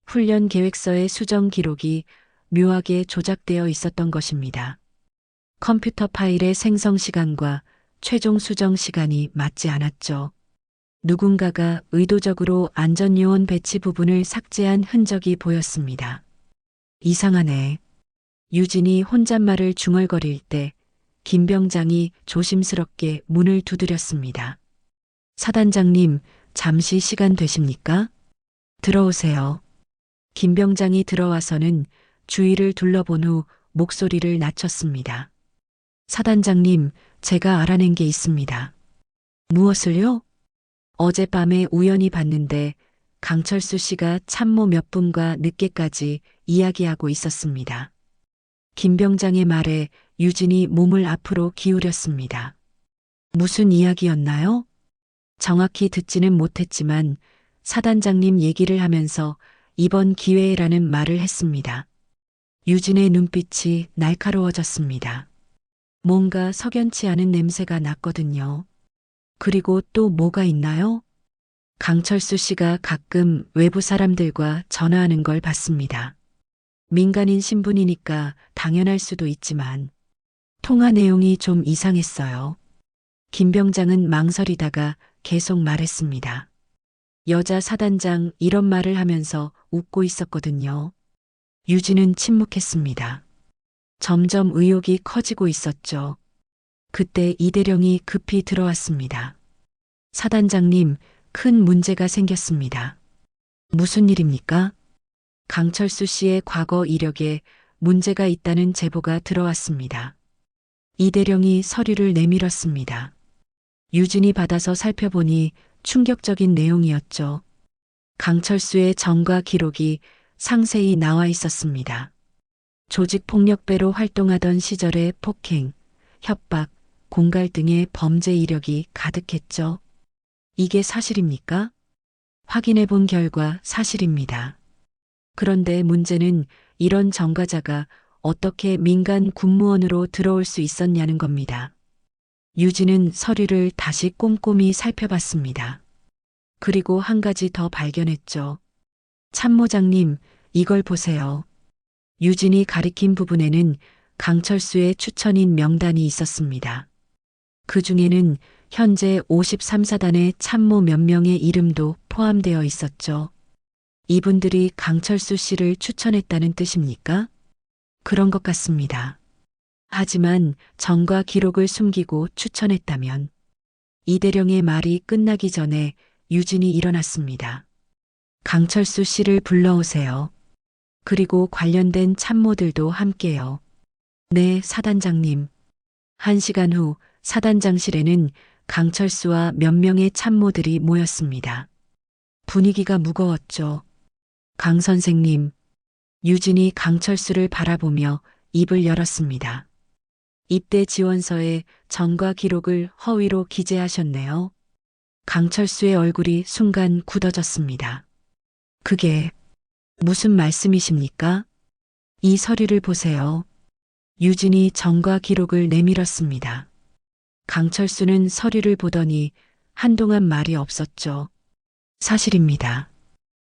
훈련 계획서의 수정 기록이 묘하게 조작되어 있었던 것입니다. 컴퓨터 파일의 생성 시간과 최종 수정 시간이 맞지 않았죠. 누군가가 의도적으로 안전요원 배치 부분을 삭제한 흔적이 보였습니다. 이상하네. 유진이 혼잣말을 중얼거릴 때 김병장이 조심스럽게 문을 두드렸습니다. 사단장님, 잠시 시간 되십니까? 들어오세요. 김병장이 들어와서는 주위를 둘러본 후 목소리를 낮췄습니다. 사단장님, 제가 알아낸 게 있습니다. 무엇을요? 어젯밤에 우연히 봤는데 강철수 씨가 참모 몇 분과 늦게까지 이야기하고 있었습니다. 김병장의 말에 유진이 몸을 앞으로 기울였습니다. 무슨 이야기였나요? 정확히 듣지는 못했지만 사단장님 얘기를 하면서 이번 기회에라는 말을 했습니다. 유진의 눈빛이 날카로워졌습니다. 뭔가 석연치 않은 냄새가 났거든요. 그리고 또 뭐가 있나요? 강철수 씨가 가끔 외부 사람들과 전화하는 걸 봤습니다. 민간인 신분이니까 당연할 수도 있지만 통화 내용이 좀 이상했어요. 김병장은 망설이다가 계속 말했습니다. 여자 사단장 이런 말을 하면서 웃고 있었거든요. 유진은 침묵했습니다. 점점 의욕이 커지고 있었죠. 그때 이대령이 급히 들어왔습니다. 사단장님, 큰 문제가 생겼습니다. 무슨 일입니까? 강철수 씨의 과거 이력에 문제가 있다는 제보가 들어왔습니다. 이대령이 서류를 내밀었습니다. 유진이 받아서 살펴보니 충격적인 내용이었죠. 강철수의 전과 기록이 상세히 나와 있었습니다. 조직폭력배로 활동하던 시절의 폭행, 협박, 공갈 등의 범죄 이력이 가득했죠. 이게 사실입니까? 확인해 본 결과 사실입니다. 그런데 문제는 이런 전과자가 어떻게 민간 군무원으로 들어올 수 있었냐는 겁니다. 유진은 서류를 다시 꼼꼼히 살펴봤습니다. 그리고 한 가지 더 발견했죠. 참모장님, 이걸 보세요. 유진이 가리킨 부분에는 강철수의 추천인 명단이 있었습니다. 그 중에는 현재 53사단의 참모 몇 명의 이름도 포함되어 있었죠. 이분들이 강철수 씨를 추천했다는 뜻입니까? 그런 것 같습니다. 하지만 전과 기록을 숨기고 추천했다면 이대령의 말이 끝나기 전에 유진이 일어났습니다. 강철수 씨를 불러오세요. 그리고 관련된 참모들도 함께요. 네, 사단장님. 1시간 후 사단장실에는 강철수와 몇 명의 참모들이 모였습니다. 분위기가 무거웠죠. 강 선생님. 유진이 강철수를 바라보며 입을 열었습니다. 입대 지원서에 전과 기록을 허위로 기재하셨네요. 강철수의 얼굴이 순간 굳어졌습니다. 그게 무슨 말씀이십니까? 이 서류를 보세요. 유진이 전과 기록을 내밀었습니다. 강철수는 서류를 보더니 한동안 말이 없었죠. 사실입니다.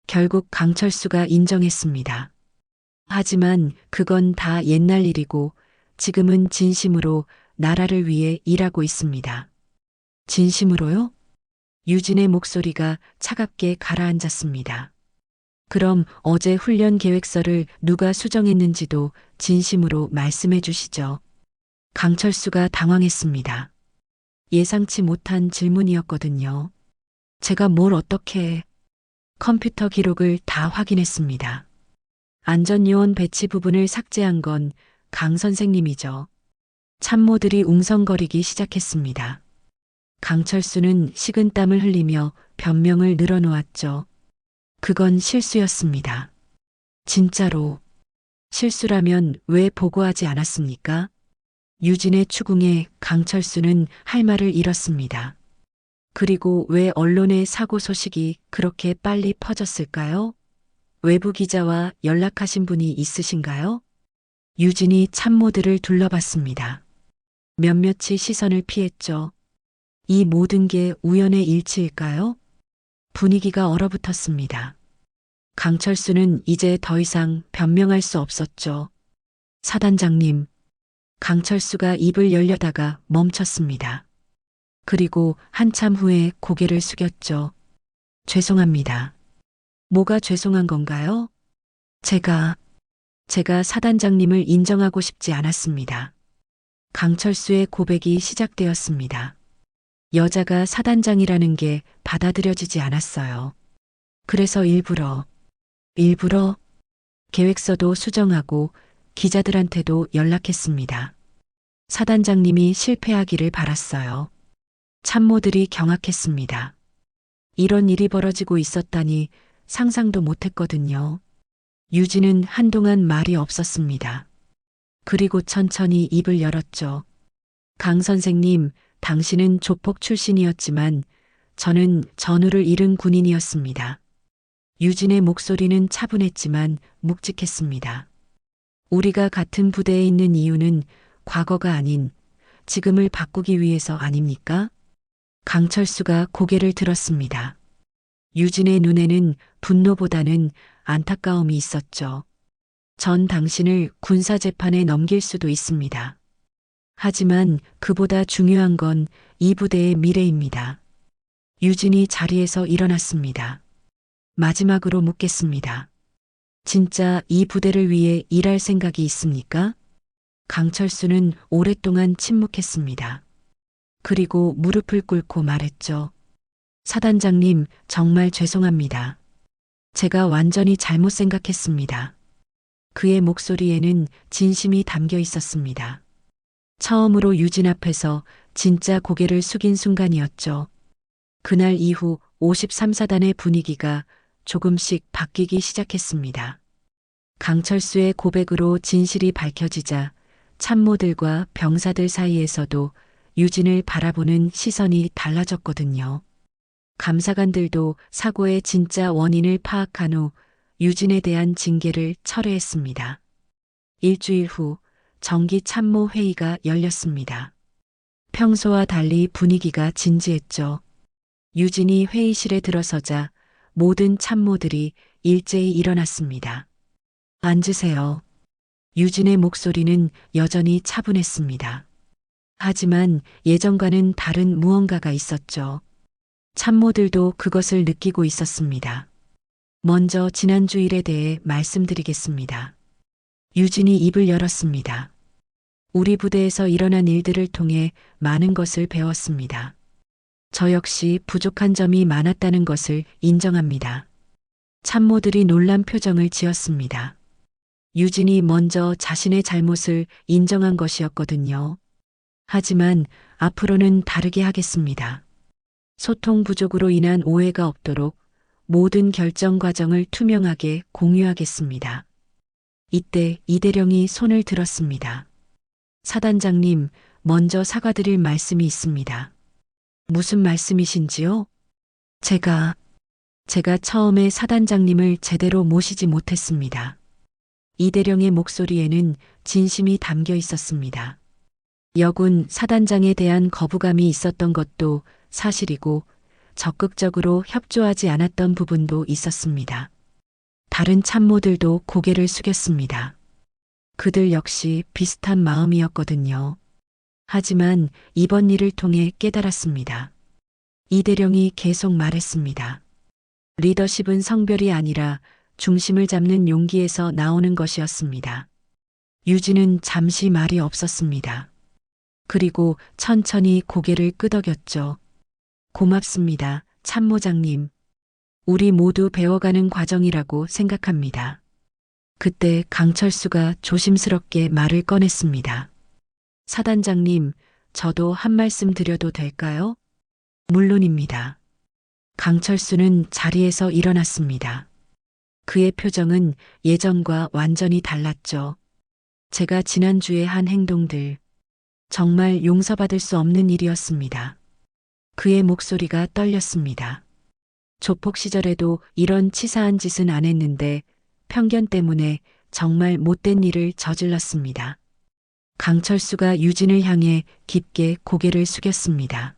결국 강철수가 인정했습니다. 하지만 그건 다 옛날 일이고 지금은 진심으로 나라를 위해 일하고 있습니다. 진심으로요? 유진의 목소리가 차갑게 가라앉았습니다. 그럼 어제 훈련 계획서를 누가 수정했는지도 진심으로 말씀해 주시죠. 강철수가 당황했습니다. 예상치 못한 질문이었거든요. 제가 뭘 어떻게 해? 컴퓨터 기록을 다 확인했습니다. 안전요원 배치 부분을 삭제한 건 강 선생님이죠. 참모들이 웅성거리기 시작했습니다. 강철수는 식은땀을 흘리며 변명을 늘어놓았죠. 그건 실수였습니다. 진짜로. 실수라면 왜 보고하지 않았습니까? 유진의 추궁에 강철수는 할 말을 잃었습니다. 그리고 왜 언론의 사고 소식이 그렇게 빨리 퍼졌을까요? 외부 기자와 연락하신 분이 있으신가요? 유진이 참모들을 둘러봤습니다. 몇몇이 시선을 피했죠. 이 모든 게 우연의 일치일까요? 분위기가 얼어붙었습니다. 강철수는 이제 더 이상 변명할 수 없었죠. 사단장님, 강철수가 입을 열려다가 멈췄습니다. 그리고 한참 후에 고개를 숙였죠. 죄송합니다. 뭐가 죄송한 건가요? 제가 사단장님을 인정하고 싶지 않았습니다. 강철수의 고백이 시작되었습니다. 여자가 사단장이라는 게 받아들여지지 않았어요. 그래서 일부러 계획서도 수정하고 기자들한테도 연락했습니다. 사단장님이 실패하기를 바랐어요. 참모들이 경악했습니다. 이런 일이 벌어지고 있었다니 상상도 못했거든요. 유진은 한동안 말이 없었습니다. 그리고 천천히 입을 열었죠. 강 선생님, 당신은 조폭 출신이었지만 저는 전우를 잃은 군인이었습니다. 유진의 목소리는 차분했지만 묵직했습니다. 우리가 같은 부대에 있는 이유는 과거가 아닌 지금을 바꾸기 위해서 아닙니까? 강철수가 고개를 들었습니다. 유진의 눈에는 분노보다는 안타까움이 있었죠. 전 당신을 군사재판에 넘길 수도 있습니다. 하지만 그보다 중요한 건 이 부대의 미래입니다. 유진이 자리에서 일어났습니다. 마지막으로 묻겠습니다. 진짜 이 부대를 위해 일할 생각이 있습니까? 강철수는 오랫동안 침묵했습니다. 그리고 무릎을 꿇고 말했죠. 사단장님, 정말 죄송합니다. 제가 완전히 잘못 생각했습니다. 그의 목소리에는 진심이 담겨 있었습니다. 처음으로 유진 앞에서 진짜 고개를 숙인 순간이었죠. 그날 이후 53사단의 분위기가 조금씩 바뀌기 시작했습니다. 강철수의 고백으로 진실이 밝혀지자 참모들과 병사들 사이에서도 유진을 바라보는 시선이 달라졌거든요. 감사관들도 사고의 진짜 원인을 파악한 후 유진에 대한 징계를 철회했습니다. 일주일 후 정기 참모 회의가 열렸습니다. 평소와 달리 분위기가 진지했죠. 유진이 회의실에 들어서자 모든 참모들이 일제히 일어났습니다. 앉으세요. 유진의 목소리는 여전히 차분했습니다. 하지만 예전과는 다른 무언가가 있었죠. 참모들도 그것을 느끼고 있었습니다. 먼저 지난주 일에 대해 말씀드리겠습니다. 유진이 입을 열었습니다. 우리 부대에서 일어난 일들을 통해 많은 것을 배웠습니다. 저 역시 부족한 점이 많았다는 것을 인정합니다. 참모들이 놀란 표정을 지었습니다. 유진이 먼저 자신의 잘못을 인정한 것이었거든요. 하지만 앞으로는 다르게 하겠습니다. 소통 부족으로 인한 오해가 없도록 모든 결정 과정을 투명하게 공유하겠습니다. 이때 이대령이 손을 들었습니다. 사단장님, 먼저 사과드릴 말씀이 있습니다. 무슨 말씀이신지요? 제가 처음에 사단장님을 제대로 모시지 못했습니다. 이대령의 목소리에는 진심이 담겨 있었습니다. 여군 사단장에 대한 거부감이 있었던 것도 사실이고 적극적으로 협조하지 않았던 부분도 있었습니다. 다른 참모들도 고개를 숙였습니다. 그들 역시 비슷한 마음이었거든요. 하지만 이번 일을 통해 깨달았습니다. 이대령이 계속 말했습니다. 리더십은 성별이 아니라 중심을 잡는 용기에서 나오는 것이었습니다. 유진은 잠시 말이 없었습니다. 그리고 천천히 고개를 끄덕였죠. 고맙습니다, 참모장님. 우리 모두 배워가는 과정이라고 생각합니다. 그때 강철수가 조심스럽게 말을 꺼냈습니다. 사단장님, 저도 한 말씀 드려도 될까요? 물론입니다. 강철수는 자리에서 일어났습니다. 그의 표정은 예전과 완전히 달랐죠. 제가 지난주에 한 행동들, 정말 용서받을 수 없는 일이었습니다. 그의 목소리가 떨렸습니다. 조폭 시절에도 이런 치사한 짓은 안 했는데 편견 때문에 정말 못된 일을 저질렀습니다. 강철수가 유진을 향해 깊게 고개를 숙였습니다.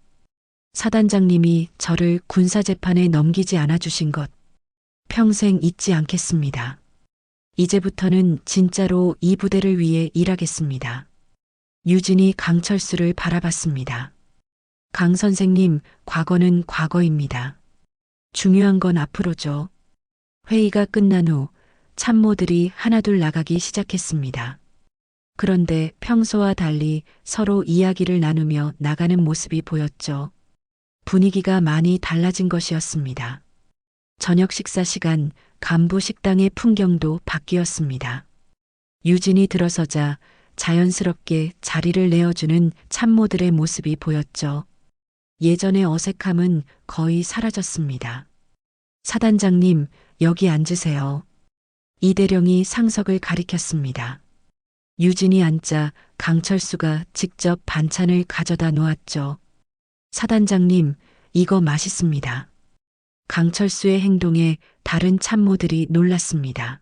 사단장님이 저를 군사재판에 넘기지 않아 주신 것, 평생 잊지 않겠습니다. 이제부터는 진짜로 이 부대를 위해 일하겠습니다. 유진이 강철수를 바라봤습니다. 강 선생님, 과거는 과거입니다. 중요한 건 앞으로죠. 회의가 끝난 후 참모들이 하나둘 나가기 시작했습니다. 그런데 평소와 달리 서로 이야기를 나누며 나가는 모습이 보였죠. 분위기가 많이 달라진 것이었습니다. 저녁 식사 시간 간부 식당의 풍경도 바뀌었습니다. 유진이 들어서자 자연스럽게 자리를 내어주는 참모들의 모습이 보였죠. 예전의 어색함은 거의 사라졌습니다. 사단장님, 여기 앉으세요. 이대령이 상석을 가리켰습니다. 유진이 앉자 강철수가 직접 반찬을 가져다 놓았죠. 사단장님, 이거 맛있습니다. 강철수의 행동에 다른 참모들이 놀랐습니다.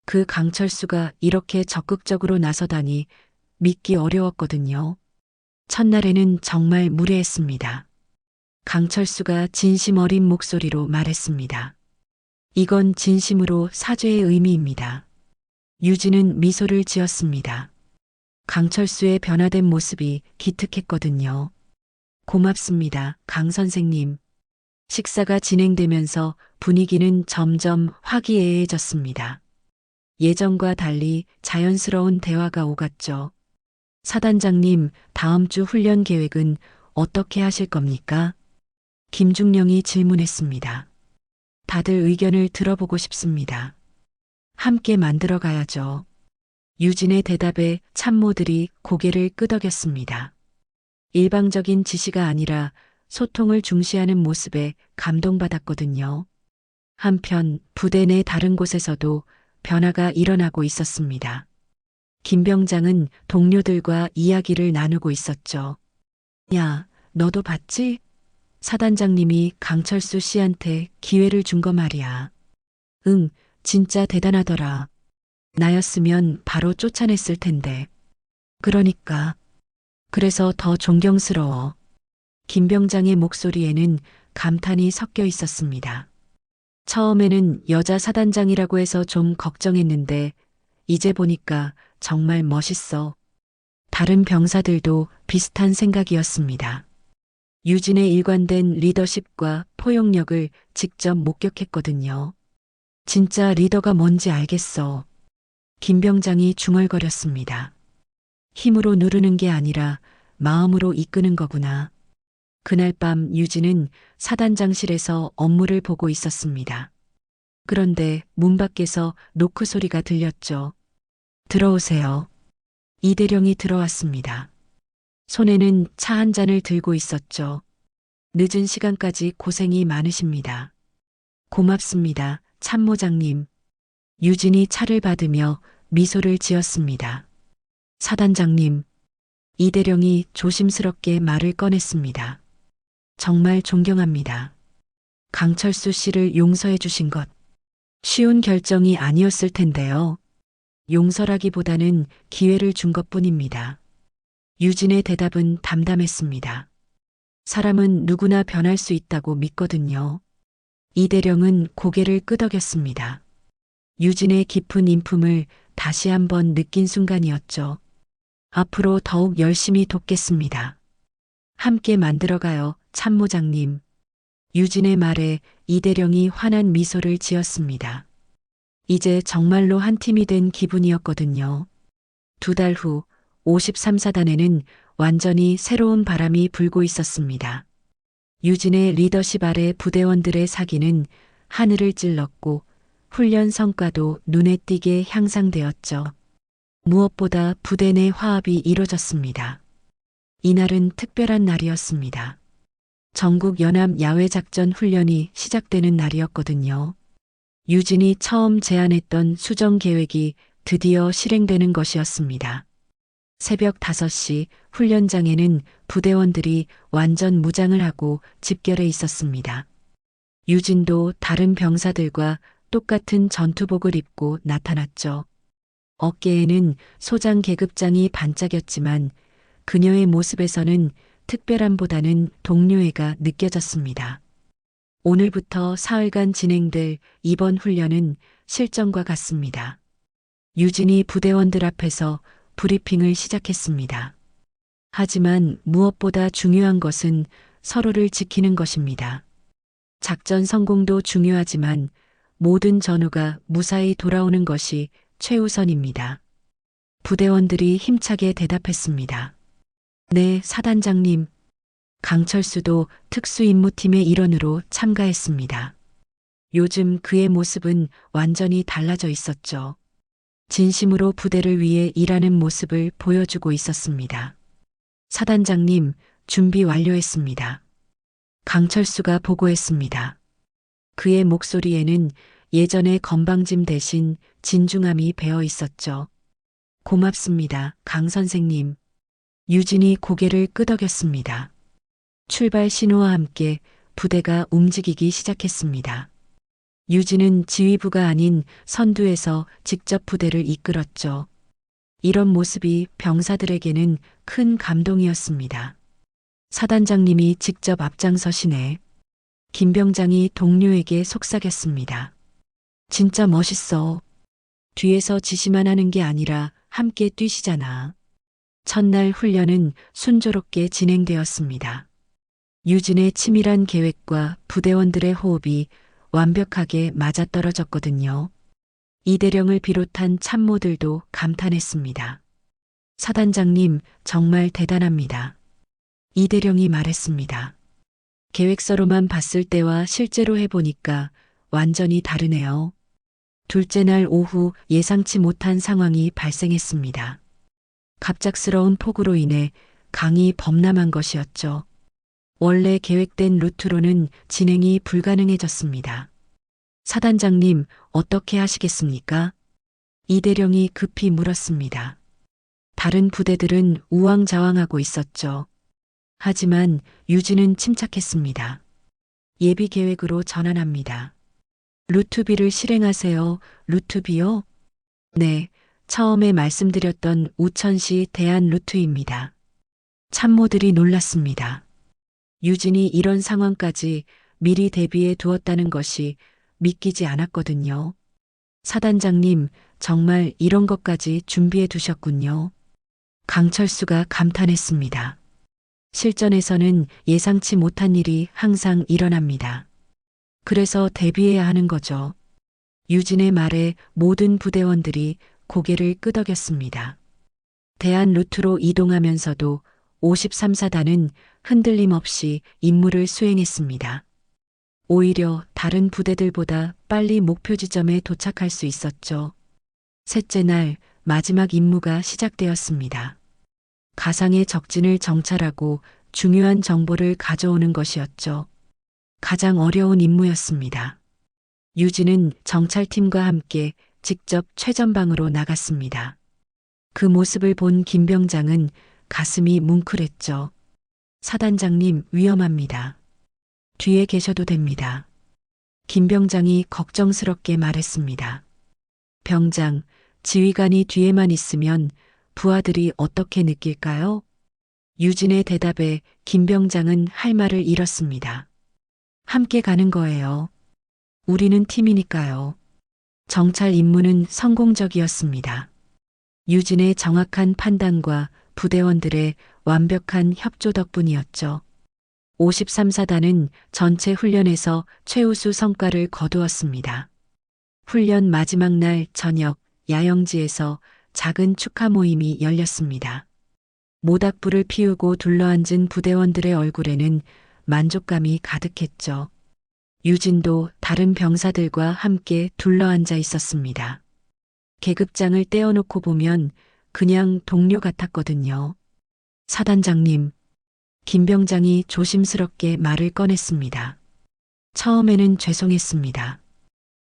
그 강철수가 이렇게 적극적으로 나서다니 믿기 어려웠거든요. 첫날에는 정말 무례했습니다. 강철수가 진심 어린 목소리로 말했습니다. 이건 진심으로 사죄의 의미입니다. 유진은 미소를 지었습니다. 강철수의 변화된 모습이 기특했거든요. 고맙습니다, 강 선생님. 식사가 진행되면서 분위기는 점점 화기애애해졌습니다. 예전과 달리 자연스러운 대화가 오갔죠. 사단장님, 다음 주 훈련 계획은 어떻게 하실 겁니까? 김중령이 질문했습니다. 다들 의견을 들어보고 싶습니다. 함께 만들어 가야죠. 유진의 대답에 참모들이 고개를 끄덕였습니다. 일방적인 지시가 아니라 소통을 중시하는 모습에 감동받았거든요. 한편 부대 내 다른 곳에서도 변화가 일어나고 있었습니다. 김 병장은 동료들과 이야기를 나누고 있었죠. 야, 너도 봤지? 사단장님이 강철수 씨한테 기회를 준 거 말이야. 응, 진짜 대단하더라. 나였으면 바로 쫓아냈을 텐데. 그러니까. 그래서 더 존경스러워. 김 병장의 목소리에는 감탄이 섞여 있었습니다. 처음에는 여자 사단장이라고 해서 좀 걱정했는데 이제 보니까 정말 멋있어. 다른 병사들도 비슷한 생각이었습니다. 유진의 일관된 리더십과 포용력을 직접 목격했거든요. 진짜 리더가 뭔지 알겠어. 김 병장이 중얼거렸습니다. 힘으로 누르는 게 아니라 마음으로 이끄는 거구나. 그날 밤 유진은 사단장실에서 업무를 보고 있었습니다. 그런데 문 밖에서 노크 소리가 들렸죠. 들어오세요. 이대령이 들어왔습니다. 손에는 차 한 잔을 들고 있었죠. 늦은 시간까지 고생이 많으십니다. 고맙습니다, 참모장님. 유진이 차를 받으며 미소를 지었습니다. 사단장님. 이대령이 조심스럽게 말을 꺼냈습니다. 정말 존경합니다. 강철수 씨를 용서해 주신 것. 쉬운 결정이 아니었을 텐데요. 용서라기보다는 기회를 준 것뿐입니다. 유진의 대답은 담담했습니다. 사람은 누구나 변할 수 있다고 믿거든요. 이대령은 고개를 끄덕였습니다. 유진의 깊은 인품을 다시 한번 느낀 순간이었죠. 앞으로 더욱 열심히 돕겠습니다. 함께 만들어가요, 참모장님. 유진의 말에 이대령이 환한 미소를 지었습니다. 이제 정말로 한 팀이 된 기분이었거든요. 2달 후 53사단에는 완전히 새로운 바람이 불고 있었습니다. 유진의 리더십 아래 부대원들의 사기는 하늘을 찔렀고 훈련 성과도 눈에 띄게 향상되었죠. 무엇보다 부대 내 화합이 이뤄졌습니다. 이날은 특별한 날이었습니다. 전국 연합 야외작전 훈련이 시작되는 날이었거든요. 유진이 처음 제안했던 수정 계획이 드디어 실행되는 것이었습니다. 새벽 5시 훈련장에는 부대원들이 완전 무장을 하고 집결해 있었습니다. 유진도 다른 병사들과 똑같은 전투복을 입고 나타났죠. 어깨에는 소장 계급장이 반짝였지만 그녀의 모습에서는 특별함보다는 동료애가 느껴졌습니다. 오늘부터 사흘간 진행될 이번 훈련은 실전과 같습니다. 유진이 부대원들 앞에서 브리핑을 시작했습니다. 하지만 무엇보다 중요한 것은 서로를 지키는 것입니다. 작전 성공도 중요하지만 모든 전우가 무사히 돌아오는 것이 최우선입니다. 부대원들이 힘차게 대답했습니다. 네, 사단장님. 강철수도 특수임무팀의 일원으로 참가했습니다. 요즘 그의 모습은 완전히 달라져 있었죠. 진심으로 부대를 위해 일하는 모습을 보여주고 있었습니다. 사단장님, 준비 완료했습니다. 강철수가 보고했습니다. 그의 목소리에는 예전의 건방짐 대신 진중함이 배어 있었죠. 고맙습니다, 강 선생님. 유진이 고개를 끄덕였습니다. 출발 신호와 함께 부대가 움직이기 시작했습니다. 유진은 지휘부가 아닌 선두에서 직접 부대를 이끌었죠. 이런 모습이 병사들에게는 큰 감동이었습니다. 사단장님이 직접 앞장서시네. 김병장이 동료에게 속삭였습니다. 진짜 멋있어. 뒤에서 지시만 하는 게 아니라 함께 뛰시잖아. 첫날 훈련은 순조롭게 진행되었습니다. 유진의 치밀한 계획과 부대원들의 호흡이 완벽하게 맞아떨어졌거든요. 이대령을 비롯한 참모들도 감탄했습니다. 사단장님, 정말 대단합니다. 이대령이 말했습니다. 계획서로만 봤을 때와 실제로 해보니까 완전히 다르네요. 둘째 날 오후 예상치 못한 상황이 발생했습니다. 갑작스러운 폭우로 인해 강이 범람한 것이었죠. 원래 계획된 루트로는 진행이 불가능해졌습니다. 사단장님, 어떻게 하시겠습니까? 이대령이 급히 물었습니다. 다른 부대들은 우왕좌왕하고 있었죠. 하지만 유진은 침착했습니다. 예비 계획으로 전환합니다. 루트비를 실행하세요. 루트비요? 네, 처음에 말씀드렸던 우천시 대안 루트입니다. 참모들이 놀랐습니다. 유진이 이런 상황까지 미리 대비해 두었다는 것이 믿기지 않았거든요. 사단장님, 정말 이런 것까지 준비해 두셨군요. 강철수가 감탄했습니다. 실전에서는 예상치 못한 일이 항상 일어납니다. 그래서 대비해야 하는 거죠. 유진의 말에 모든 부대원들이 고개를 끄덕였습니다. 대안 루트로 이동하면서도 53사단은 흔들림 없이 임무를 수행했습니다. 오히려 다른 부대들보다 빨리 목표 지점에 도착할 수 있었죠. 셋째 날 마지막 임무가 시작되었습니다. 가상의 적진을 정찰하고 중요한 정보를 가져오는 것이었죠. 가장 어려운 임무였습니다. 유진은 정찰팀과 함께 직접 최전방으로 나갔습니다. 그 모습을 본 김병장은 가슴이 뭉클했죠. 사단장님, 위험합니다. 뒤에 계셔도 됩니다. 김병장이 걱정스럽게 말했습니다. 병장, 지휘관이 뒤에만 있으면 부하들이 어떻게 느낄까요? 유진의 대답에 김병장은 할 말을 잃었습니다. 함께 가는 거예요. 우리는 팀이니까요. 정찰 임무는 성공적이었습니다. 유진의 정확한 판단과 부대원들의 완벽한 협조 덕분이었죠. 53사단은 전체 훈련에서 최우수 성과를 거두었습니다. 훈련 마지막 날 저녁 야영지에서 작은 축하 모임이 열렸습니다. 모닥불을 피우고 둘러앉은 부대원들의 얼굴에는 만족감이 가득했죠. 유진도 다른 병사들과 함께 둘러앉아 있었습니다. 계급장을 떼어놓고 보면 그냥 동료 같았거든요. 사단장님, 김병장이 조심스럽게 말을 꺼냈습니다. 처음에는 죄송했습니다.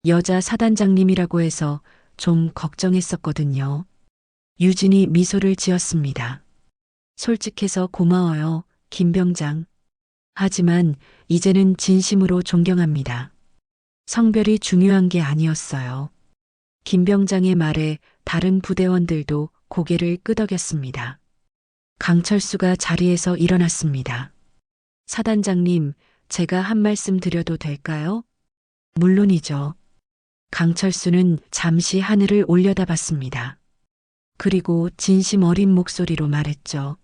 여자 사단장님이라고 해서 좀 걱정했었거든요. 유진이 미소를 지었습니다. 솔직해서 고마워요, 김병장. 하지만 이제는 진심으로 존경합니다. 성별이 중요한 게 아니었어요. 김병장의 말에 다른 부대원들도 고개를 끄덕였습니다. 강철수가 자리에서 일어났습니다. 사단장님, 제가 한 말씀 드려도 될까요? 물론이죠. 강철수는 잠시 하늘을 올려다봤습니다. 그리고 진심 어린 목소리로 말했죠.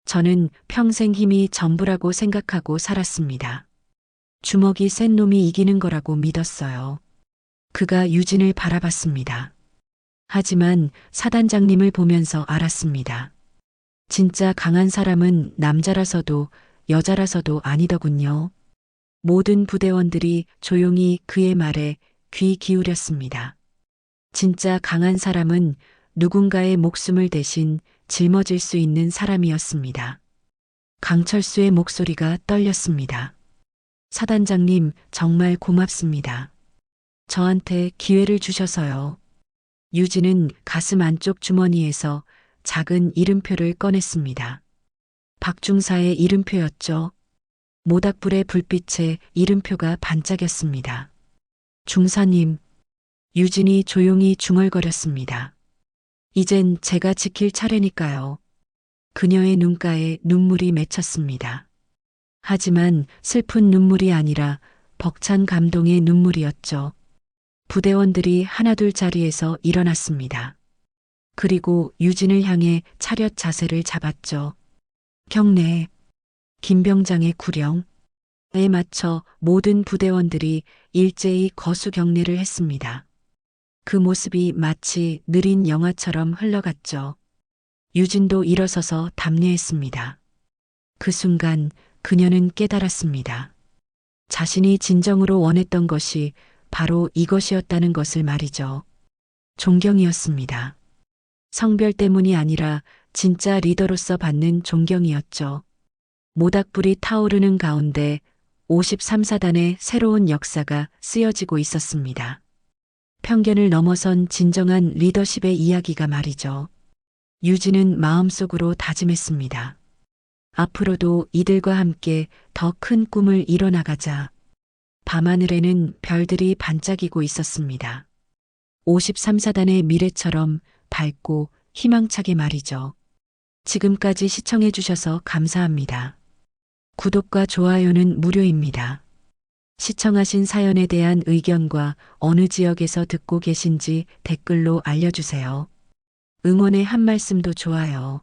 저는 평생 힘이 전부라고 생각하고 살았습니다. 주먹이 센 놈이 이기는 거라고 믿었어요. 그가 유진을 바라봤습니다. 하지만 사단장님을 보면서 알았습니다. 진짜 강한 사람은 남자라서도 여자라서도 아니더군요. 모든 부대원들이 조용히 그의 말에 귀 기울였습니다. 진짜 강한 사람은 누군가의 목숨을 대신 짊어질 수 있는 사람이었습니다. 강철수의 목소리가 떨렸습니다. 사단장님, 정말 고맙습니다. 저한테 기회를 주셔서요. 유진은 가슴 안쪽 주머니에서 작은 이름표를 꺼냈습니다. 박중사의 이름표였죠. 모닥불의 불빛에 이름표가 반짝였습니다. 중사님, 유진이 조용히 중얼거렸습니다. 이젠 제가 지킬 차례니까요. 그녀의 눈가에 눈물이 맺혔습니다. 하지만 슬픈 눈물이 아니라 벅찬 감동의 눈물이었죠. 부대원들이 하나둘 자리에서 일어났습니다. 그리고 유진을 향해 차렷 자세를 잡았죠. 경례, 김병장의 구령에 맞춰 모든 부대원들이 일제히 거수 경례를 했습니다. 그 모습이 마치 느린 영화처럼 흘러갔죠. 유진도 일어서서 답례했습니다. 그 순간 그녀는 깨달았습니다. 자신이 진정으로 원했던 것이 바로 이것이었다는 것을 말이죠. 존경이었습니다. 성별 때문이 아니라 진짜 리더로서 받는 존경이었죠. 모닥불이 타오르는 가운데 53사단의 새로운 역사가 쓰여지고 있었습니다. 편견을 넘어선 진정한 리더십의 이야기가 말이죠. 유진은 마음속으로 다짐했습니다. 앞으로도 이들과 함께 더 큰 꿈을 이뤄나가자. 밤하늘에는 별들이 반짝이고 있었습니다. 53사단의 미래처럼 밝고 희망차게 말이죠. 지금까지 시청해 주셔서 감사합니다. 구독과 좋아요는 무료입니다. 시청하신 사연에 대한 의견과 어느 지역에서 듣고 계신지 댓글로 알려주세요. 응원의 한 말씀도 좋아요.